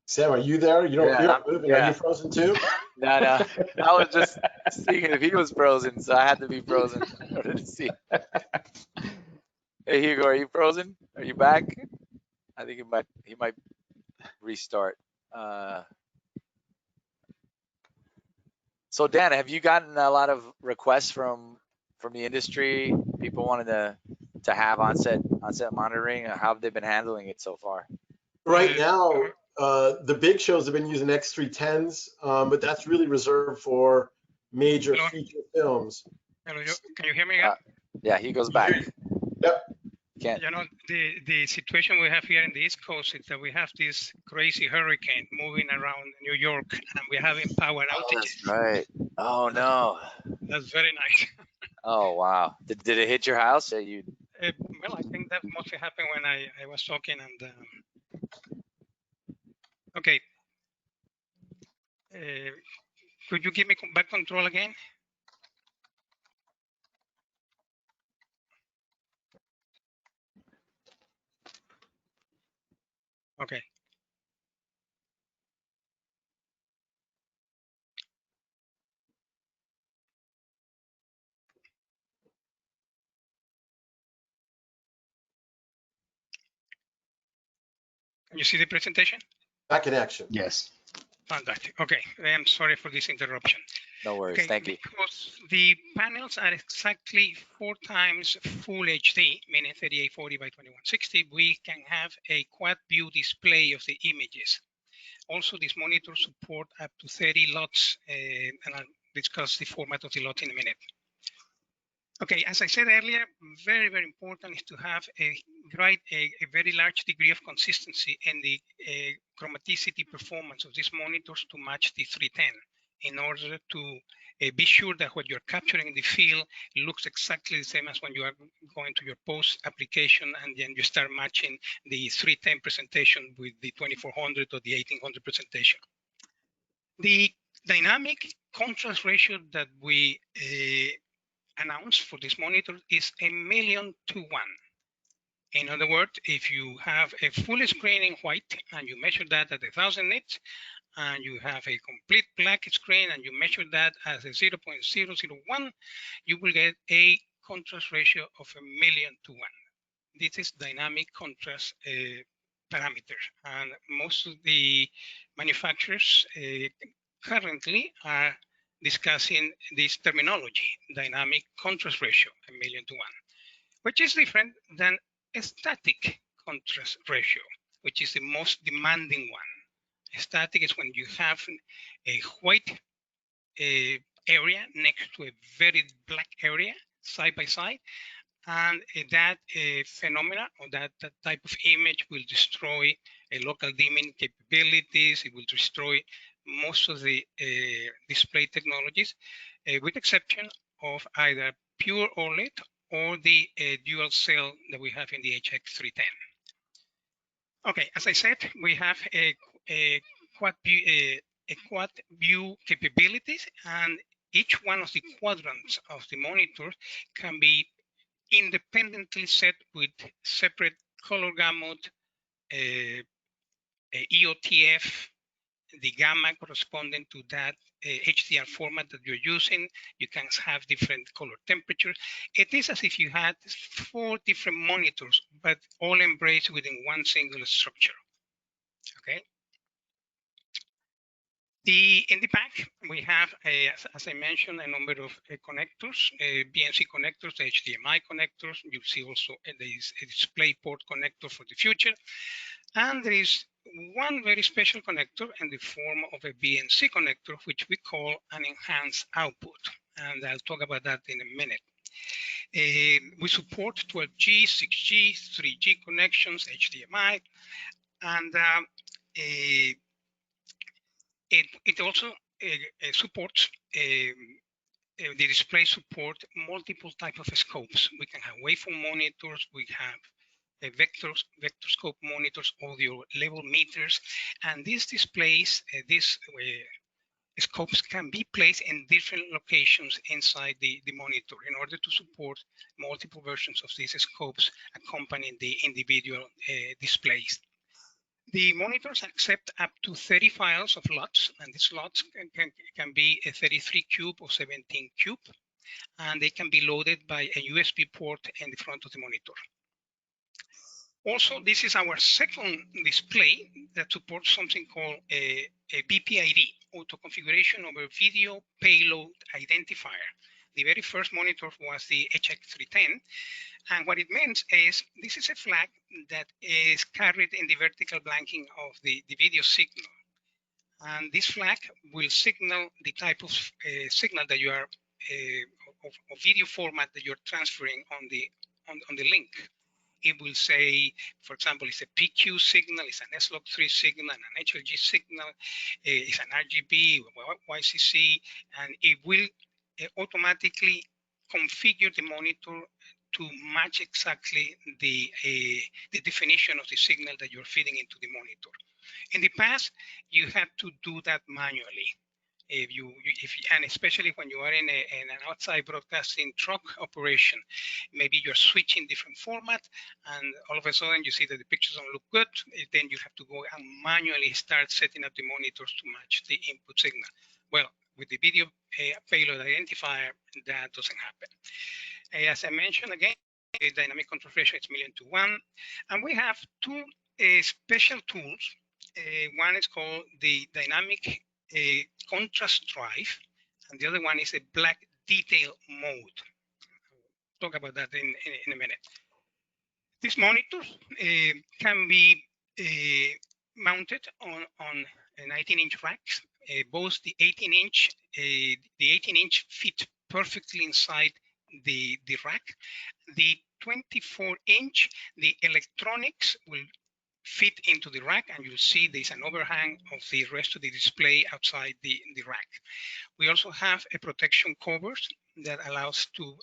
Sam, are you there? You're not moving. Yeah. Are you frozen too? No. I was just seeing if he was frozen, so I had to be frozen in order to see. Hey Hugo, are you frozen? Are you back? I think he might restart. So Dan, have you gotten a lot of requests from the industry? People wanted to have on-set monitoring. How have they been handling it so far? Right now, the big shows have been using X310s, but that's really reserved for major feature films. Hello, can you hear me again? Yeah, he goes back. Yep. Can't. You know, the situation we have here in the East Coast is that we have this crazy hurricane moving around New York, and we're having power outages. That's right. Oh no. That's very nice. Oh wow. Did it hit your house? Well, I think that mostly happened when I was talking and. Okay. Could you give me back control again? Okay. Can you see the presentation? Back in action. Yes. Fantastic. Okay. I'm sorry for this interruption. No worries. Okay, Thank you. Because the panels are exactly 4 times full HD, meaning 3840 by 2160, we can have a quad view display of the images. Also, these monitors support up to 30 LUTs, and I'll discuss the format of the LUT in a minute. Okay, as I said earlier, very, very important is to have a very large degree of consistency in the chromaticity performance of these monitors to match the 310 in order to be sure that what you're capturing in the field looks exactly the same as when you are going to your post application and then you start matching the 310 presentation with the 2400 or the 1800 presentation. The dynamic contrast ratio that we announced for this monitor is 1,000,000 to 1. In other words, if you have a full screen in white and you measure that at 1,000 nits, and you have a complete black screen and you measure that as a 0.001, you will get a contrast ratio of 1,000,000 to 1. This is dynamic contrast parameter, and most of the manufacturers currently are discussing this terminology, dynamic contrast ratio, 1,000,000 to 1, which is different than a static contrast ratio, which is the most demanding one. Static is when you have a white area next to a very black area side by side, and that phenomena or that type of image will destroy local dimming capabilities. It will destroy most of the display technologies, with exception of either pure OLED or the dual cell that we have in the HX310. Okay, as I said, we have a quad view capabilities, and each one of the quadrants of the monitor can be independently set with separate color gamut, EOTF, the gamma corresponding to that HDR format that you're using. You can have different color temperature. It is as if you had 4 different monitors, but all embraced within one single structure. Okay. In the back, we have, as I mentioned, a number of connectors, BNC connectors, HDMI connectors. You see also there is a display port connector for the future. And there is one very special connector in the form of a BNC connector, which we call an enhanced output. And I'll talk about that in a minute. We support 12G, 6G, 3G connections, HDMI, and it also supports the display support multiple type of scopes. We can have waveform monitors, we have vector scope monitors, audio level meters, and these displays, these scopes can be placed in different locations inside the monitor in order to support multiple versions of these scopes accompanying the individual displays. The monitors accept up to 30 files of LUTs, and these LUTs can be a 33 cube or 17 cube, and they can be loaded by a USB port in the front of the monitor. Also, this is our second display that supports something called a BPID, Auto Configuration Over Video Payload Identifier. The very first monitor was the HX310, and what it means is this is a flag that is carried in the vertical blanking of the video signal. And this flag will signal the type of signal that you are, of video format that you're transferring on the link. It will say, for example, it's a PQ signal, it's an SLOC3 signal, an HLG signal, it's an RGB, YCC, and it will automatically configure the monitor to match exactly the definition of the signal that you're feeding into the monitor. In the past, you had to do that manually. And especially when you are in an outside broadcasting truck operation, maybe you're switching different format, and all of a sudden you see that the pictures don't look good. Then you have to go and manually start setting up the monitors to match the input signal. Well, with the video payload identifier, that doesn't happen. As I mentioned again, the dynamic contrast ratio is 1,000,000 to 1, and we have 2 special tools. One is called the dynamic contrast drive, and the other one is a black detail mode. I'll talk about that in a minute. These monitors can be mounted on 19-inch racks. Both the 18-inch fit perfectly inside the rack. The 24-inch, the electronics will fit into the rack, and you'll see there's an overhang of the rest of the display outside the rack. We also have a protection covers that allows to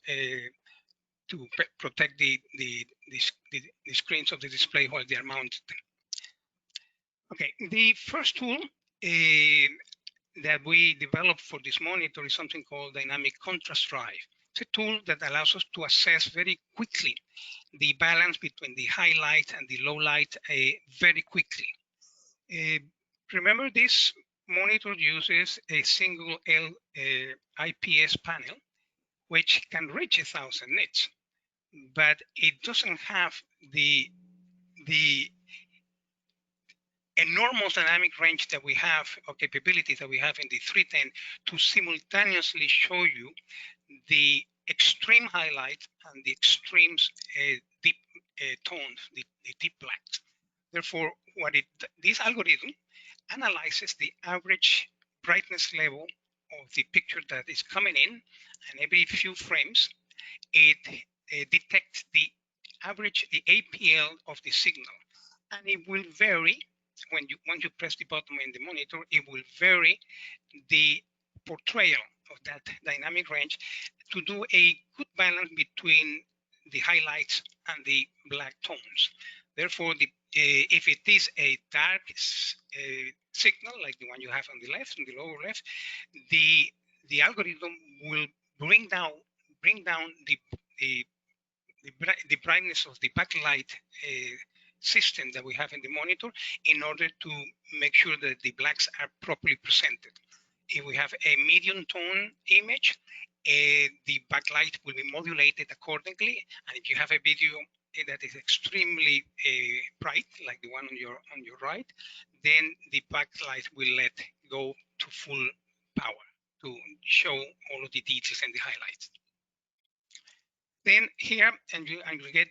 protect the screens of the display while they are mounted. Okay, the first tool that we developed for this monitor is something called dynamic contrast drive. It's a tool that allows us to assess very quickly the balance between the highlight and the low light very quickly. Remember, this monitor uses a single IPS panel, which can reach 1,000 nits, but it doesn't have the enormous dynamic range that we have, or capabilities that we have in the 310 to simultaneously show you the extreme highlight and the extremes deep tones, the deep blacks. Therefore, this algorithm analyzes the average brightness level of the picture that is coming in, and every few frames, it detects the average, the APL of the signal, and it will vary once you press the button in the monitor. It will vary the portrayal of that dynamic range to do a good balance between the highlights and the black tones. Therefore, if it is a dark signal like the one you have on the left, on the lower left, the algorithm will bring down the brightness of the backlight system that we have in the monitor in order to make sure that the blacks are properly presented. If we have a medium tone image, the backlight will be modulated accordingly. And if you have a video that is extremely bright, like the one on your right, then the backlight will let go to full power to show all of the details and the highlights. Then here, and you get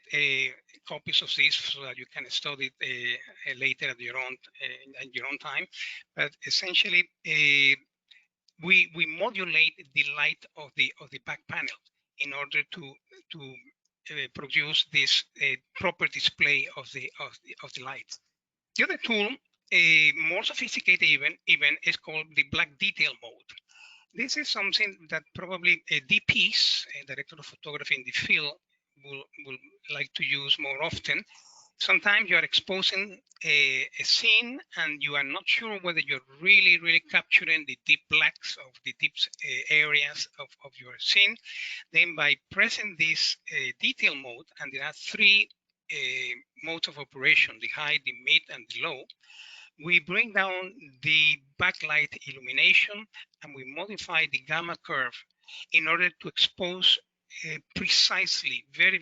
copies of this so that you can study it later at your own time. But essentially, we modulate the light of the back panel in order to produce this proper display of the light. The other tool, more sophisticated even, is called the black detail mode. This is something that probably DPs, director of photography in the field, will like to use more often. Sometimes you are exposing a scene and you are not sure whether you're really capturing the deep blacks of the deep areas of your scene. Then by pressing this detail mode, and there are three modes of operation, the high, the mid, and the low, we bring down the backlight illumination and we modify the gamma curve in order to expose precisely, very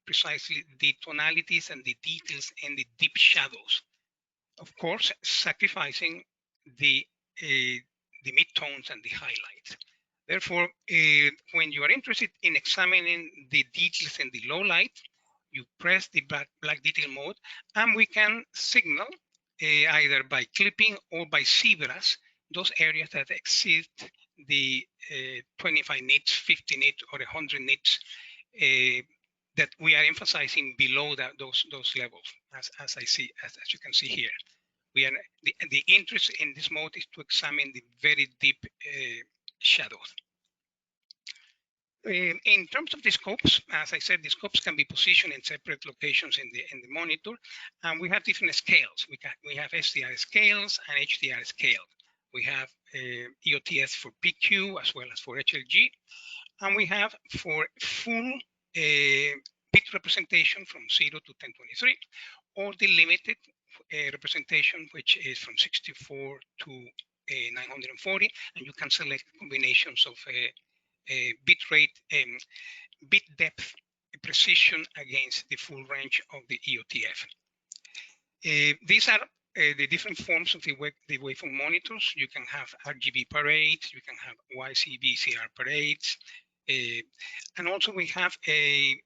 precisely, the tonalities and the details and the deep shadows. Of course, sacrificing the midtones and the highlights. Therefore, when you are interested in examining the details in the low light, you press the black detail mode, and we can signal either by clipping or by zebras those areas that exceed the 25 nits, 50 nits, or 100 nits that we are emphasizing below those levels, as you can see here. We are the interest in this mode is to examine the very deep shadows. In terms of the scopes, as I said, the scopes can be positioned in separate locations in the monitor, and we have different scales. We have SDR scales and HDR scales. We have EOTS for PQ as well as for HLG, and we have for full bit representation from 0 to 1023, or the limited representation, which is from 64 to 940, and you can select combinations of bit rate, bit depth, precision against the full range of the EOTF. These are the different forms of the waveform monitors. You can have RGB parades, you can have YCBCR parades, and also we have a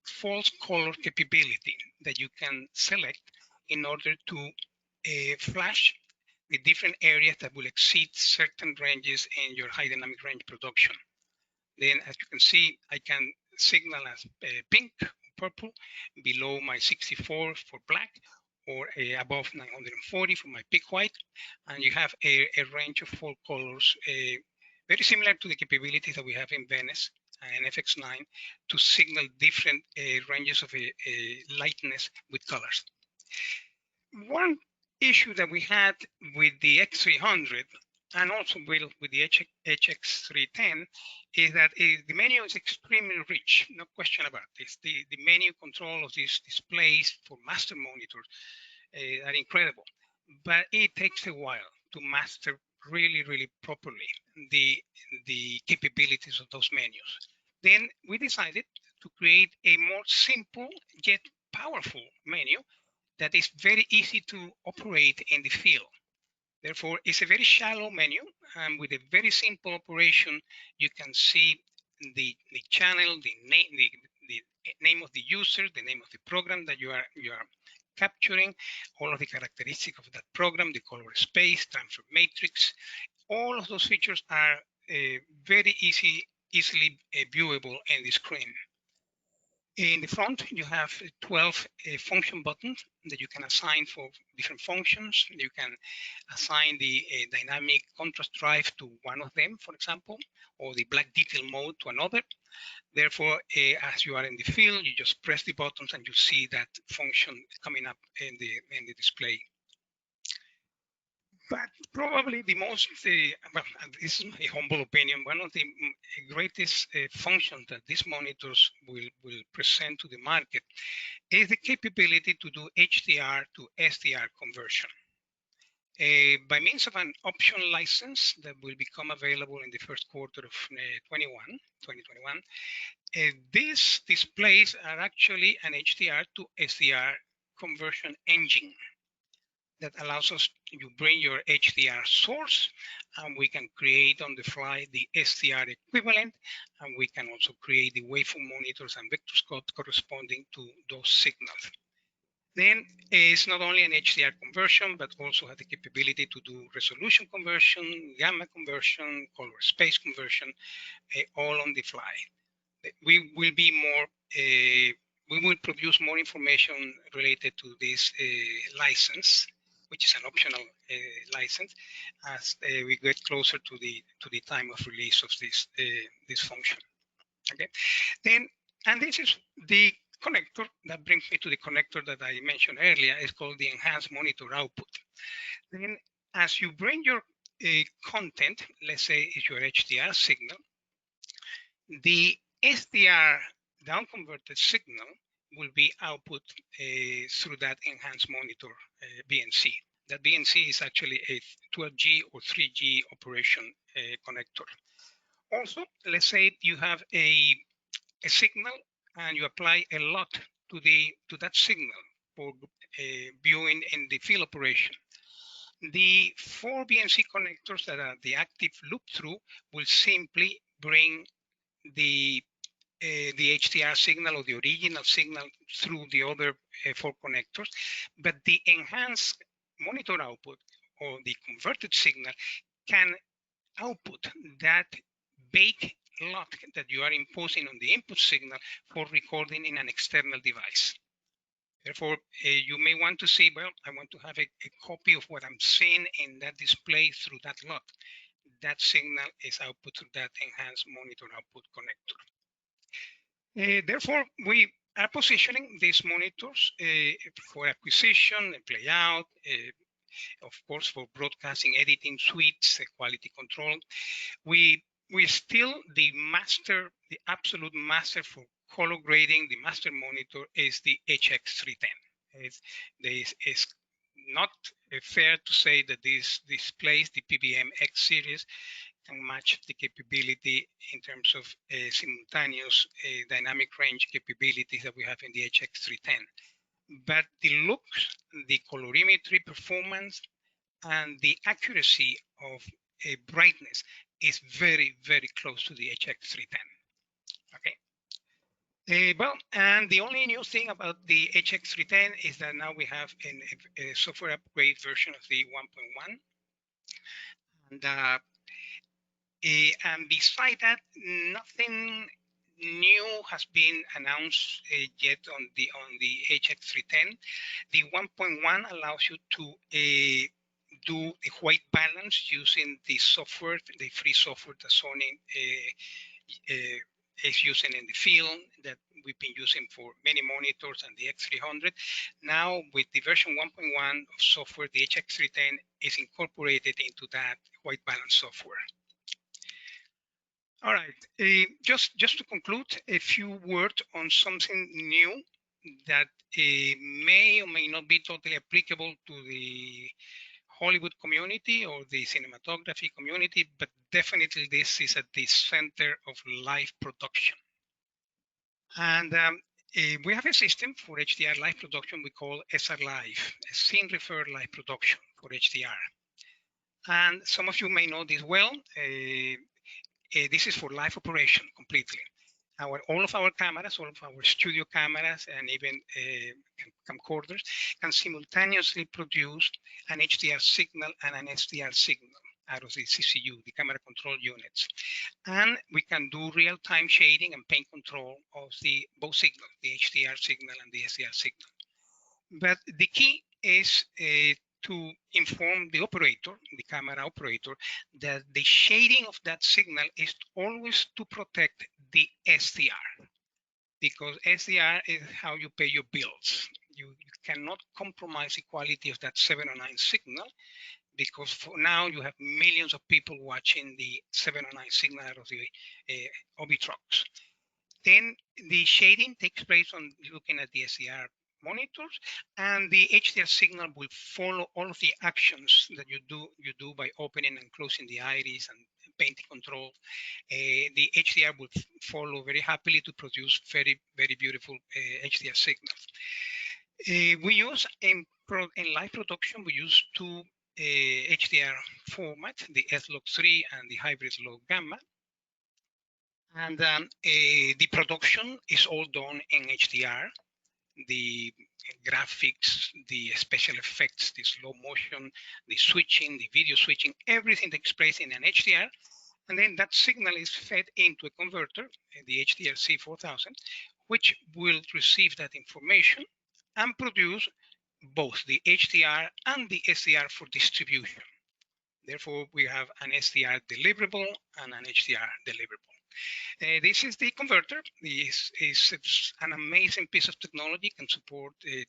false color capability that you can select in order to flash the different areas that will exceed certain ranges in your high dynamic range production. Then, as you can see, I can signal as pink, purple, below my 64 for black, or above 940 for my peak white. And you have a range of full colors, very similar to the capabilities that we have in Venice and FX9 to signal different ranges of lightness with colors. One issue that we had with the X300 and also with the HX310 is that the menu is extremely rich, no question about this. The menu control of these displays for master monitors are incredible, but it takes a while to master really properly the capabilities of those menus. Then we decided to create a more simple yet powerful menu that is very easy to operate in the field. Therefore, it's a very shallow menu, and with a very simple operation, you can see the channel, the name of the user, the name of the program that you are capturing, all of the characteristics of that program, the color space, transfer matrix. All of those features are very easily viewable in the screen. In the front, you have 12 function buttons that you can assign for different functions. You can assign the dynamic contrast drive to one of them, for example, or the black detail mode to another. Therefore, as you are in the field, you just press the buttons and you see that function coming up in the display. But probably the most, well, this is my humble opinion, one of the greatest functions that these monitors will present to the market is the capability to do HDR to SDR conversion. By means of an option license that will become available in the first quarter of 2021, these displays are actually an HDR to SDR conversion engine that allows us to bring your HDR source, and we can create on the fly the SDR equivalent, and we can also create the waveform monitors and vector code corresponding to those signals. Then it's not only an HDR conversion, but also has the capability to do resolution conversion, gamma conversion, color space conversion, all on the fly. We will be more we will produce more information related to this license, which is an optional license, as we get closer to the time of release of this function. Okay, then, and this is the connector that brings me to the connector that I mentioned earlier. It's called the enhanced monitor output. Then, as you bring your content, let's say it's your HDR signal, the SDR down converted signal will be output through that enhanced monitor BNC. That BNC is actually a 12G or 3G operation connector. Also, let's say you have a signal and you apply a LUT to that signal for viewing in the field operation. The 4 BNC connectors that are the active loop through will simply bring the HDR signal or the original signal through the other 4 connectors, but the enhanced monitor output or the converted signal can output that baked LUT that you are imposing on the input signal for recording in an external device. Therefore, you may want to say, well, I want to have a copy of what I'm seeing in that display through that LUT. That signal is output through that enhanced monitor output connector. Therefore, we are positioning these monitors for acquisition, play out, of course, for broadcasting, editing, suites, quality control. We still the absolute master for color grading. The master monitor is the HX310. It's not fair to say that this displays, the PBM X series, can match the capability in terms of simultaneous dynamic range capabilities that we have in the HX310. But the looks, the colorimetry performance, and the accuracy of brightness is very close to the HX310. Okay. Well, and the only new thing about the HX310 is that now we have a software upgrade version of the 1.1. And beside that, nothing new has been announced yet on the HX310. The 1.1 allows you to do a white balance using the software, the free software that Sony is using in the field that we've been using for many monitors and the X300. Now with the version 1.1 of software, the HX310 is incorporated into that white balance software. All right, just to conclude, a few words on something new that may or may not be totally applicable to the Hollywood community or the cinematography community, but definitely this is at the center of live production. And we have a system for HDR live production we call SR Live, a scene refer live production for HDR. And some of you may know this well. This is for live operation completely. All of our cameras, all of our studio cameras, and even camcorders can simultaneously produce an HDR signal and an SDR signal out of the CCU, the camera control units. And we can do real-time shading and paint control of both signals, the HDR signal and the SDR signal. But the key is to inform the operator, the camera operator, that the shading of that signal is always to protect the SDR, because SDR is how you pay your bills. You cannot compromise the quality of that 709 signal, because for now you have millions of people watching the 709 signal out of the OB trucks. Then the shading takes place on looking at the SDR monitors, and the HDR signal will follow all of the actions that you do by opening and closing the iris and painting control. The HDR will follow very happily to produce very, very beautiful HDR signals. We use in live production, we use two HDR formats, the S-Log3 and the hybrid log gamma. And the production is all done in HDR. The graphics, the special effects, the slow motion, the switching, the video switching, everything takes place in an HDR. And then that signal is fed into a converter, the HDR-C4000, which will receive that information and produce both the HDR and the SDR for distribution. Therefore, we have an SDR deliverable and an HDR deliverable. This is the converter. This is an amazing piece of technology. Can support 2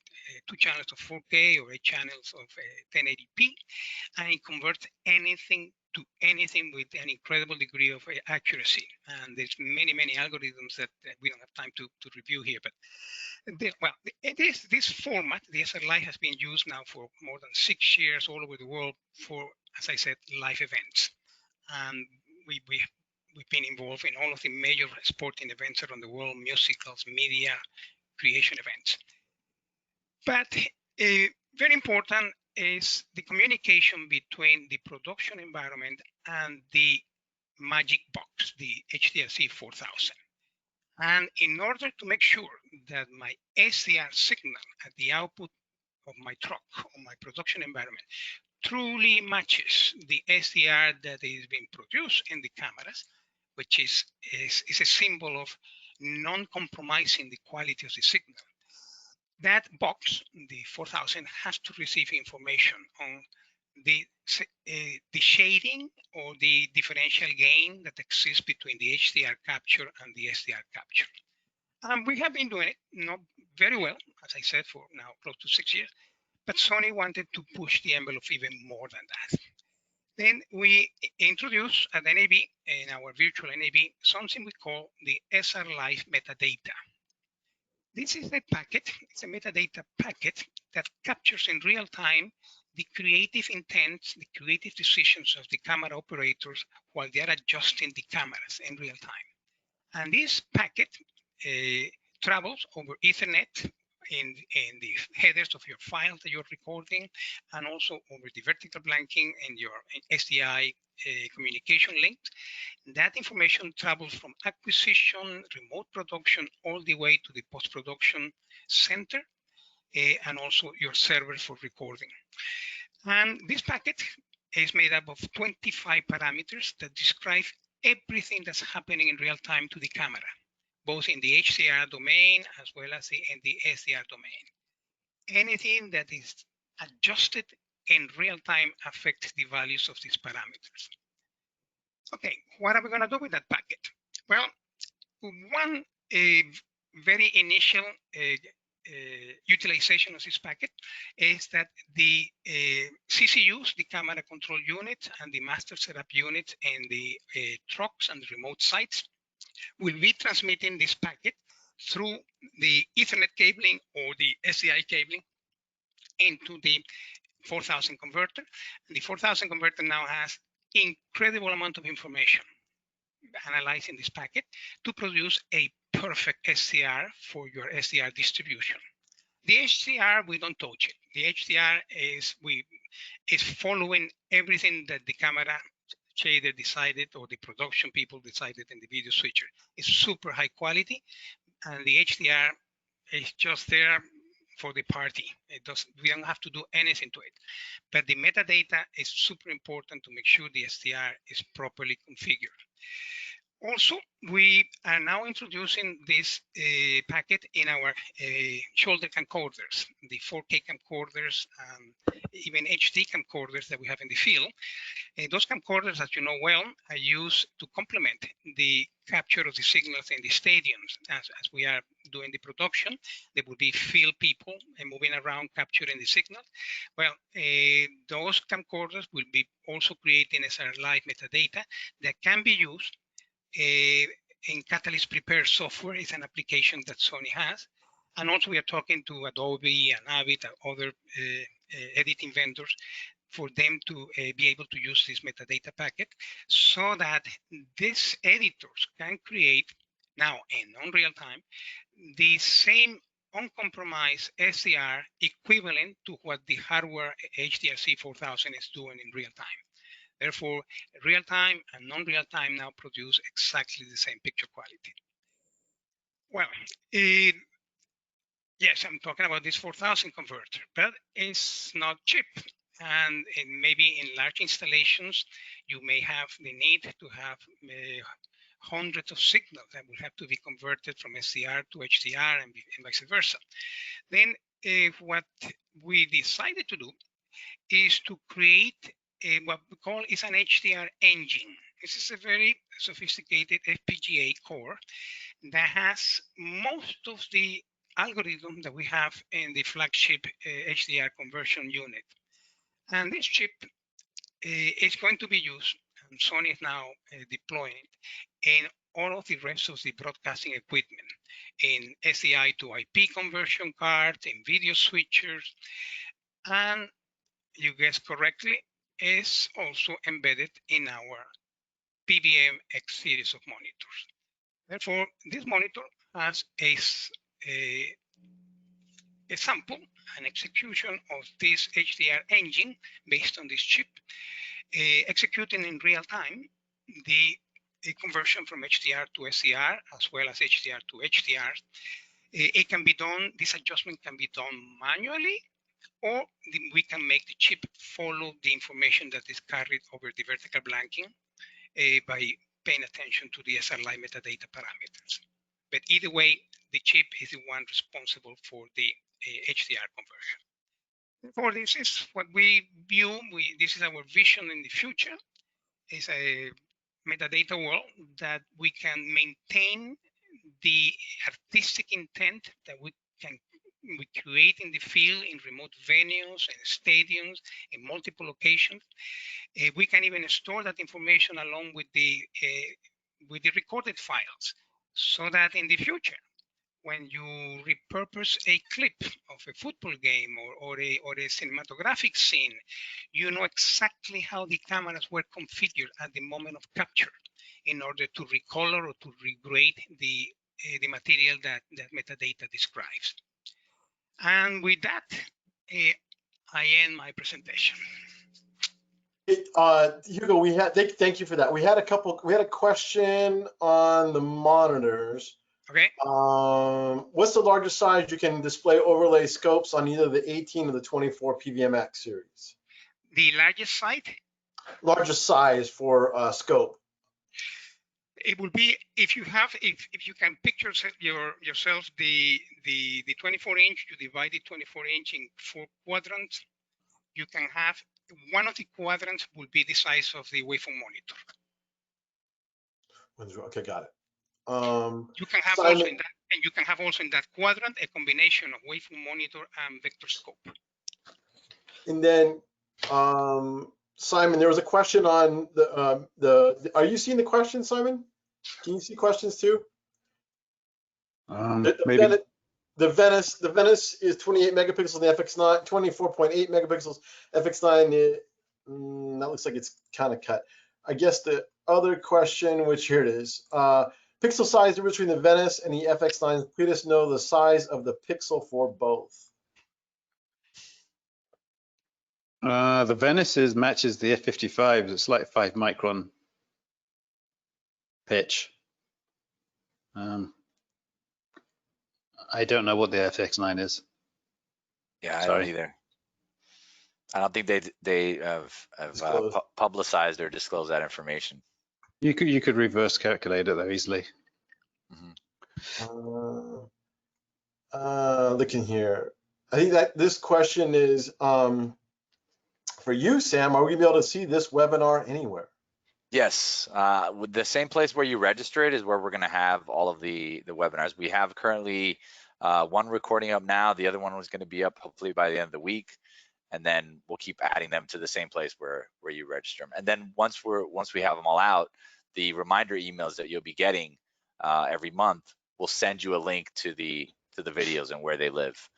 channels of 4K or 8 channels of 1080p, and it converts anything to anything with an incredible degree of accuracy. And there's many, many algorithms that we don't have time to review here. But this format, the SR Live, has been used now for more than 6 years all over the world for, as I said, live events. And we've been involved in all of the major sporting events around the world, musicals, media, creation events. But very important is the communication between the production environment and the magic box, the HDR-C4000. And in order to make sure that my SDR signal at the output of my truck or my production environment truly matches the SDR that is being produced in the cameras, which is a symbol of non-compromising the quality of the signal. That box, the 4000, has to receive information on the shading or the differential gain that exists between the HDR capture and the SDR capture. And we have been doing it not very well, as I said, for now close to 6 years, but Sony wanted to push the envelope even more than that. Then we introduced at NAB, in our virtual NAB, something we call the SR Live metadata. This is a packet, it's a metadata packet that captures in real time the creative intents, the creative decisions of the camera operators while they are adjusting the cameras in real time. And this packet travels over Ethernet in the headers of your files that you're recording, and also over the vertical blanking in your SDI communication links. That information travels from acquisition, remote production, all the way to the post-production center, and also your server for recording. And this packet is made up of 25 parameters that describe everything that's happening in real time to the camera, both in the HDR domain as well as in the SDR domain. Anything that is adjusted in real time affects the values of these parameters. Okay, what are we going to do with that packet? Well, one very initial utilization of this packet is that the CCUs, the camera control unit, and the master setup unit in the trucks and remote sites will be transmitting this packet through the Ethernet cabling or the SDI cabling into the 4000 converter. And the 4000 converter now has incredible amount of information analyzing this packet to produce a perfect SDR for your SDR distribution. The HDR, we don't touch it. The HDR is following everything that the camera shader decided or the production people decided in the video switcher. It's super high quality, and the HDR is just there for the party. We don't have to do anything to it. But the metadata is super important to make sure the SDR is properly configured. Also, we are now introducing this packet in our shoulder camcorders, the 4K camcorders, even HD camcorders that we have in the field. Those camcorders, as you know well, are used to complement the capture of the signals in the stadiums. As we are doing the production, there will be field people moving around capturing the signal. Well, those camcorders will be also creating SR Live metadata that can be used in Catalyst Prepare software. Is an application that Sony has. And also we are talking to Adobe and Avid and other editing vendors for them to be able to use this metadata packet so that these editors can create now in non-real time the same uncompromised SDR equivalent to what the hardware HDRC 4000 is doing in real time. Therefore, real time and non-real time now produce exactly the same picture quality. Well, yes, I'm talking about this 4000 converter, but it's not cheap. And maybe in large installations, you may have the need to have hundreds of signals that will have to be converted from SDR to HDR and vice versa. Then what we decided to do is to create what we call is an HDR engine. This is a very sophisticated FPGA core that has most of the algorithm that we have in the flagship HDR conversion unit. And this chip is going to be used, and Sony is now deploying it in all of the rest of the broadcasting equipment, in SDI to IP conversion cards, in video switchers, and you guessed correctly, is also embedded in our PBM X series of monitors. Therefore, this monitor has a sample, an execution of this HDR engine based on this chip, executing in real time the conversion from HDR to SDR as well as HDR to HDR. It can be done, this adjustment can be done manually, or we can make the chip follow the information that is carried over the vertical blanking by paying attention to the SRLI metadata parameters. But either way, the chip is the one responsible for the HDR conversion. For this is what we view, this is our vision in the future, is a metadata world that we can maintain the artistic intent that we create in the field, in remote venues, in stadiums, in multiple locations. We can even store that information along with the recorded files, so that in the future, when you repurpose a clip of a football game or a cinematographic scene, you know exactly how the cameras were configured at the moment of capture in order to recolor or to regrade the material that metadata describes. And with that, I end my presentation. Hugo, thank you for that. We had a question on the monitors. Okay. What's the largest size you can display overlay scopes on either the 18 or the 24 PVMX series? The largest size? Largest size for scope. It will be if you you can picture yourself the 24-inch. You divide the 24-inch in 4 quadrants. You can have one of the quadrants will be the size of the waveform monitor. Okay, got it. You can have Simon, also in that, and you can have also in that quadrant a combination of waveform monitor and vector scope. and then Simon, there was a question on the. Are you seeing the question, Simon? Can you see questions too? Maybe. The Venice is 28 megapixels. The FX9, 24.8 megapixels. FX9, that looks like it's kind of cut. I guess the other question, which here it is, pixel size between the Venice and the FX9. Please us know the size of the pixel for both. The Venice matches the F55. It's like 5 micron pitch. I don't know what the FX9 is. Yeah, I Sorry. don't either. I don't think they have publicized or disclosed that information. You could reverse calculate it though easily. Looking here, I think that this question is for you, Sam. Are we gonna be able to see this webinar anywhere? Yes, with the same place where you registered is where we're going to have all of the webinars. We have currently one recording up now. The other one was going to be up hopefully by the end of the week, and then we'll keep adding them to the same place where you register them. And then once we have them all out, the reminder emails that you'll be getting every month will send you a link to the videos and where they live.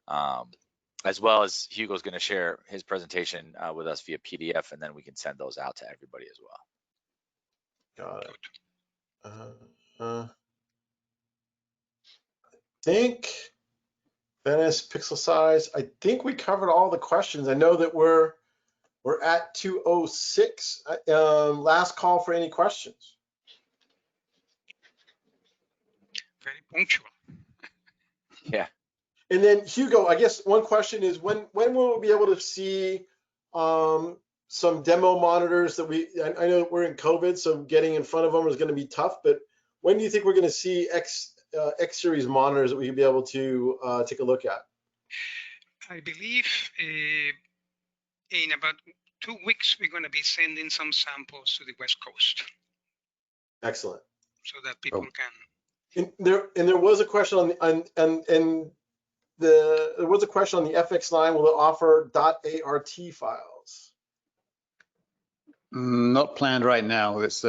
As well as Hugo's going to share his presentation with us via PDF, and then we can send those out to everybody as well. Got it. I think Venice pixel size. I think we covered all the questions. I know that we're at 2:06. Last call for any questions. Very punctual. Yeah. And then Hugo, I guess one question is when will we be able to see some demo monitors that I know we're in COVID, so getting in front of them is going to be tough, but when do you think we're going to see X series monitors that we can be able to take a look at? I believe in about 2 weeks, we're going to be sending some samples to the West Coast. Excellent. So that people can. And there was a question on there was a question on the FX9. Will it offer .art files? Not planned right now. It's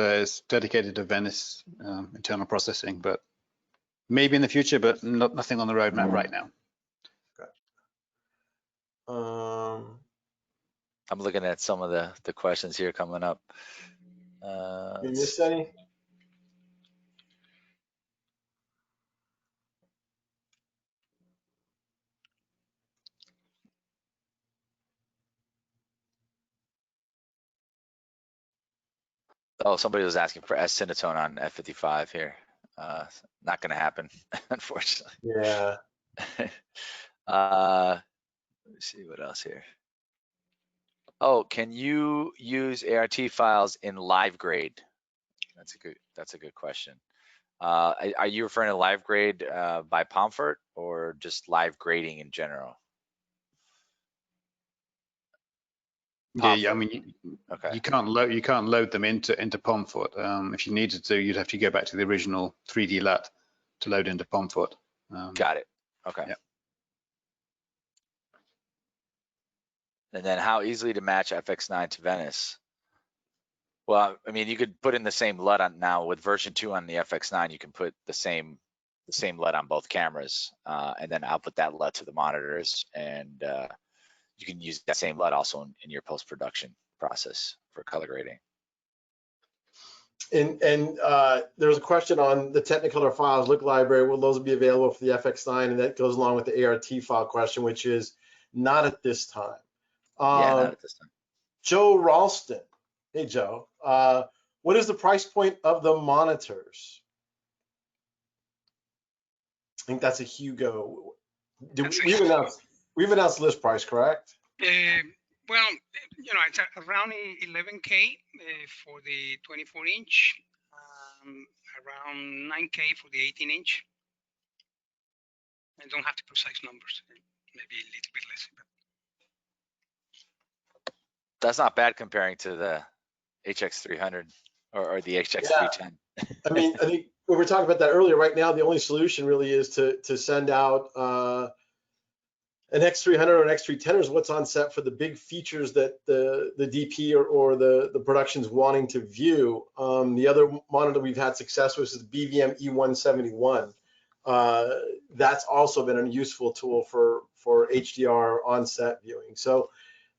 dedicated to Venice internal processing, but maybe in the future, but nothing on the roadmap right now. Okay. I'm looking at some of the questions here coming up. You missed any? Oh, somebody was asking for S-Cinetone on F55 here. Not going to happen, unfortunately. Yeah. Let me see what else here. Oh, can you use ART files in live grade? That's a good question. Are you referring to live grade by Pomfret or just live grading in general? Yeah, I mean, okay. You can't load them into Pomfret. If you needed to, you'd have to go back to the original 3D LUT to load into Pomfret. Got it. Okay. Yeah. And then how easily to match FX9 to Venice? Well, I mean, you could put in the same LUT on now with version 2 on the FX9. You can put the same LUT on both cameras, and then output that LUT to the monitors, and you can use that same LUT also in your post-production process for color grading. And there was a question on the Technicolor files look library. Will those be available for the FX9? And that goes along with the ART file question, which is not at this time. Yeah, not at this time. Joe Ralston. Hey, Joe. What is the price point of the monitors? I think that's a Hugo. We've announced list price, correct? Well, it's around 11K for the 24-inch, around 9K for the 18-inch. I don't have the precise numbers, maybe a little bit less. That's not bad comparing to the HX300 or the HX310. Yeah. I mean, I think we were talking about that earlier. Right now, the only solution really is to send out an X300 or an X310 is what's on set for the big features that the DP or the production's wanting to view. The other monitor we've had success with is the BVM E171. That's also been a useful tool for HDR on-set viewing. So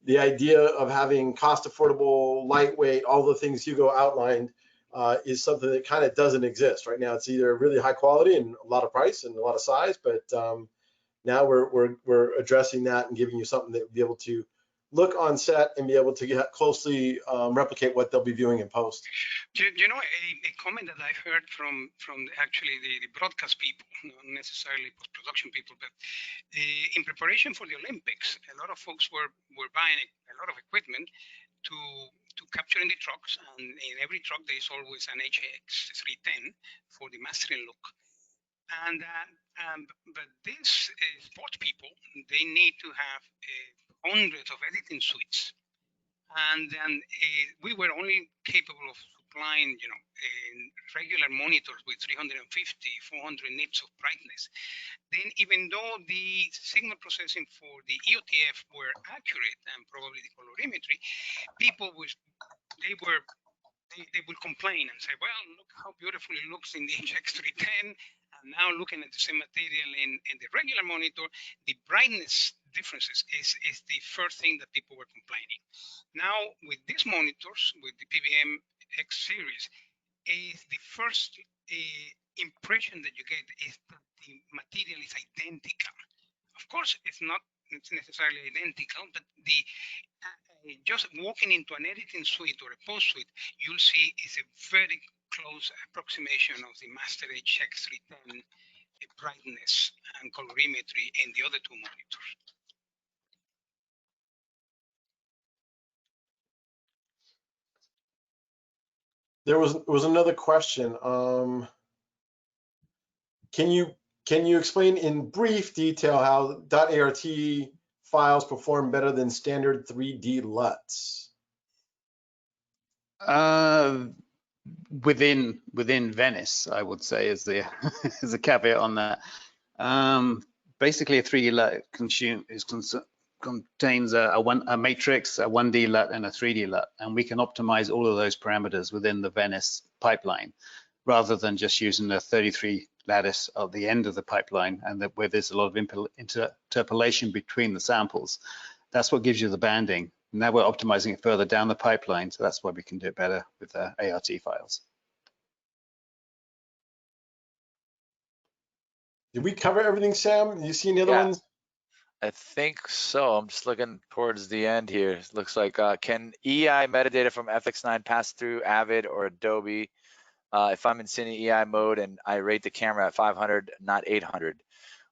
the idea of having cost affordable, lightweight, all the things Hugo outlined is something that kind of doesn't exist right now. It's either really high quality and a lot of price and a lot of size, but now we're addressing that and giving you something that will be able to look on set and be able to closely replicate what they'll be viewing in post. You know, a comment that I've heard from actually the broadcast people, not necessarily post-production people, but in preparation for the Olympics, a lot of folks were buying a lot of equipment to capture in the trucks, and in every truck there is always an HX310 for the mastering look. And but these sports people, they need to have hundreds of editing suites, and then we were only capable of supplying, you know, regular monitors with 350, 400 nits of brightness. Then, even though the signal processing for the EOTF were accurate and probably the colorimetry, people they will complain and say, well, look how beautiful it looks in the HX310. And now looking at the same material in the regular monitor, the brightness differences is the first thing that people were complaining. Now with these monitors, with the PVM X series, is the first impression that you get is that the material is identical. Of course, it's not necessarily identical, but the just walking into an editing suite or a post suite, you'll see it's a very close approximation of the Master HX310 brightness and colorimetry in the other two monitors. There was another question. Can you explain in brief detail how .art files perform better than standard 3D LUTs? Within Venice, I would say is the is a caveat on that. Basically, a 3D LUT contains a matrix, a 1D LUT, and a 3D LUT, and we can optimize all of those parameters within the Venice pipeline, rather than just using the 33 lattice at the end of the pipeline, and where there's a lot of interpolation between the samples. That's what gives you the banding. Now we're optimizing it further down the pipeline, so that's why we can do it better with the ART files. Did we cover everything, Sam? Do you see any other ones? I think so. I'm just looking towards the end here. It looks like, can EI metadata from FX9 pass through Avid or Adobe? If I'm in Cine EI mode and I rate the camera at 500, not 800,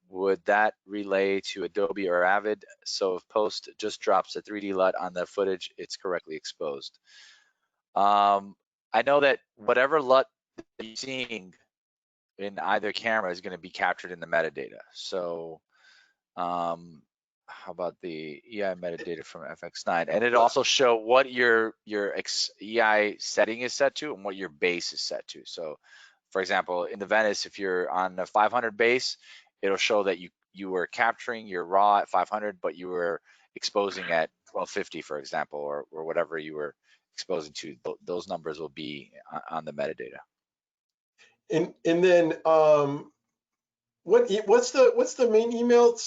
would that relay to Adobe or Avid? So if post just drops a 3D LUT on the footage, it's correctly exposed. I know that whatever LUT you're seeing in either camera is going to be captured in the metadata. So how about the EI metadata from FX9? And it also show what your EI setting is set to and what your base is set to. So for example, in the Venice, if you're on a 500 base, it'll show that you were capturing your raw at 500, but you were exposing at 1250, for example, or whatever you were exposing to. Those numbers will be on the metadata. And then what's the main email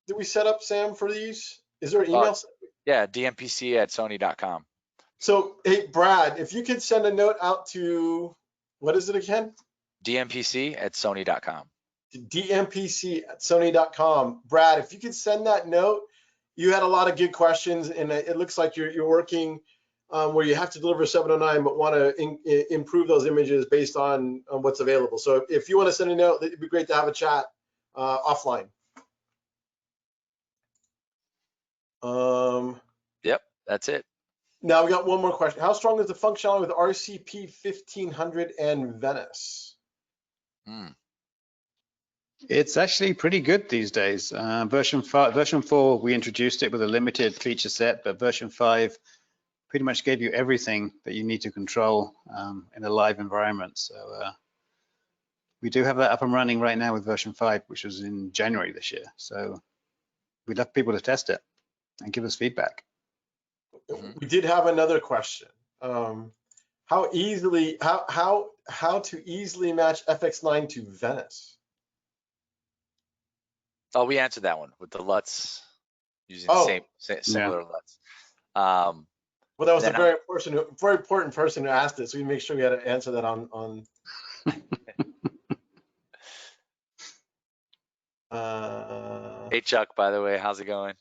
that we set up, Sam, for these? Is there an email? Yeah, DMPC@Sony.com. So hey, Brad, if you could send a note out to, what is it again? DMPC@Sony.com. DMPC@Sony.com. Brad, if you could send that note. You had a lot of good questions, and it looks like you're working where you have to deliver 709, but want to improve those images based on what's available. So if you want to send a note, it'd be great to have a chat offline. Yep, that's it. Now we got one more question. How strong is the functionality with RCP 1500 and Venice? It's actually pretty good these days. Version 4, we introduced it with a limited feature set, but version 5 pretty much gave you everything that you need to control in a live environment. So We do have that up and running right now with version 5, which was in January this year. So we'd love people to test it and give us feedback. We did have another question. How to easily match FX9 to Venice? Oh, we answered that one with the LUTs using the similar LUTs. Well, that was a very important person who asked it, so we make sure we had to answer that on. Hey Chuck, by the way, how's it going?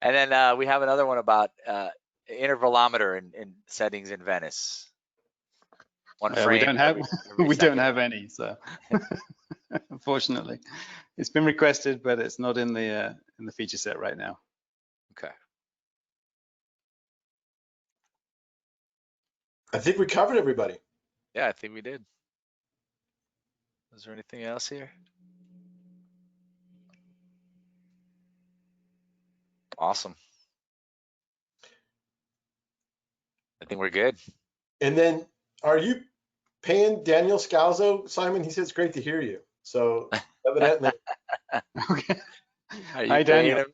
And then we have another one about intervalometer in settings in Venice. One frame. We don't have every don't have any, so unfortunately, it's been requested, but it's not in the feature set right now. Okay. I think we covered everybody. Yeah, I think we did. Is there anything else here? Awesome. I think we're good. And then, are you paying Daniel Scalzo, Simon? He said it's great to hear you. So evidently. Okay. Hi, Daniel.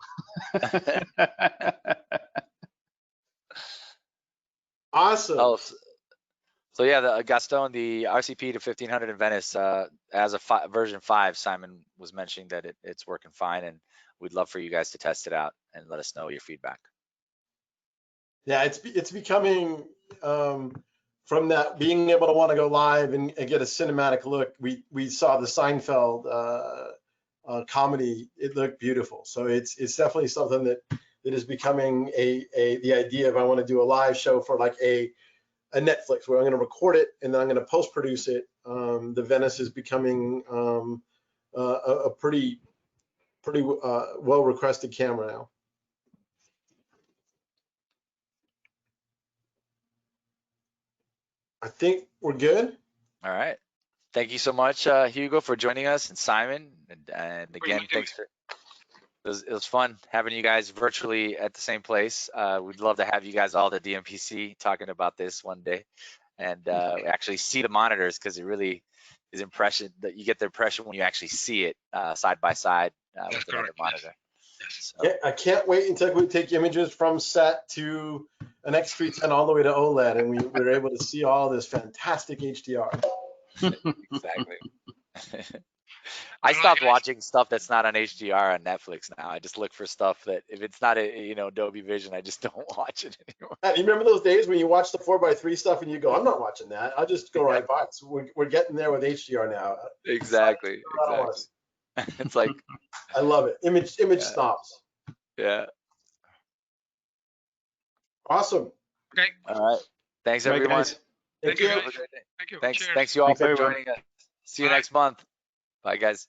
Awesome. Oh, so yeah, the Gaston, the RCP to 1500 in Venice, as a version 5, Simon was mentioning that it's working fine, and we'd love for you guys to test it out and let us know your feedback. Yeah, it's becoming from that being able to want to go live and get a cinematic look. We saw the Seinfeld comedy. It looked beautiful. So it's definitely something that is becoming the idea of I want to do a live show for like a Netflix where I'm going to record it and then I'm going to post produce it. The Venice is becoming a pretty well requested camera now. I think we're good. All right. Thank you so much, Hugo, for joining us, and Simon. And again, thanks for. It was fun having you guys virtually at the same place. We'd love to have you guys all at DMPC talking about this one day, and actually see the monitors, because it really is impression that you get the impression when you actually see it side by side with another monitor. So. Yeah, I can't wait until we take images from set to an X310 all the way to OLED, and we were able to see all this fantastic HDR. Exactly. I stopped watching stuff that's not on HDR on Netflix now. I just look for stuff that if it's not Dolby Vision, I just don't watch it anymore. You remember those days when you watch the 4x3 stuff and you go, I'm not watching that. I'll just go right by it. So we're getting there with HDR now. Exactly. It's like I love it. Image snobs. Yeah. Awesome. Okay. All right. Thanks everyone. Thank you. Thank you. Thanks you all for joining us. See you next month. Bye guys.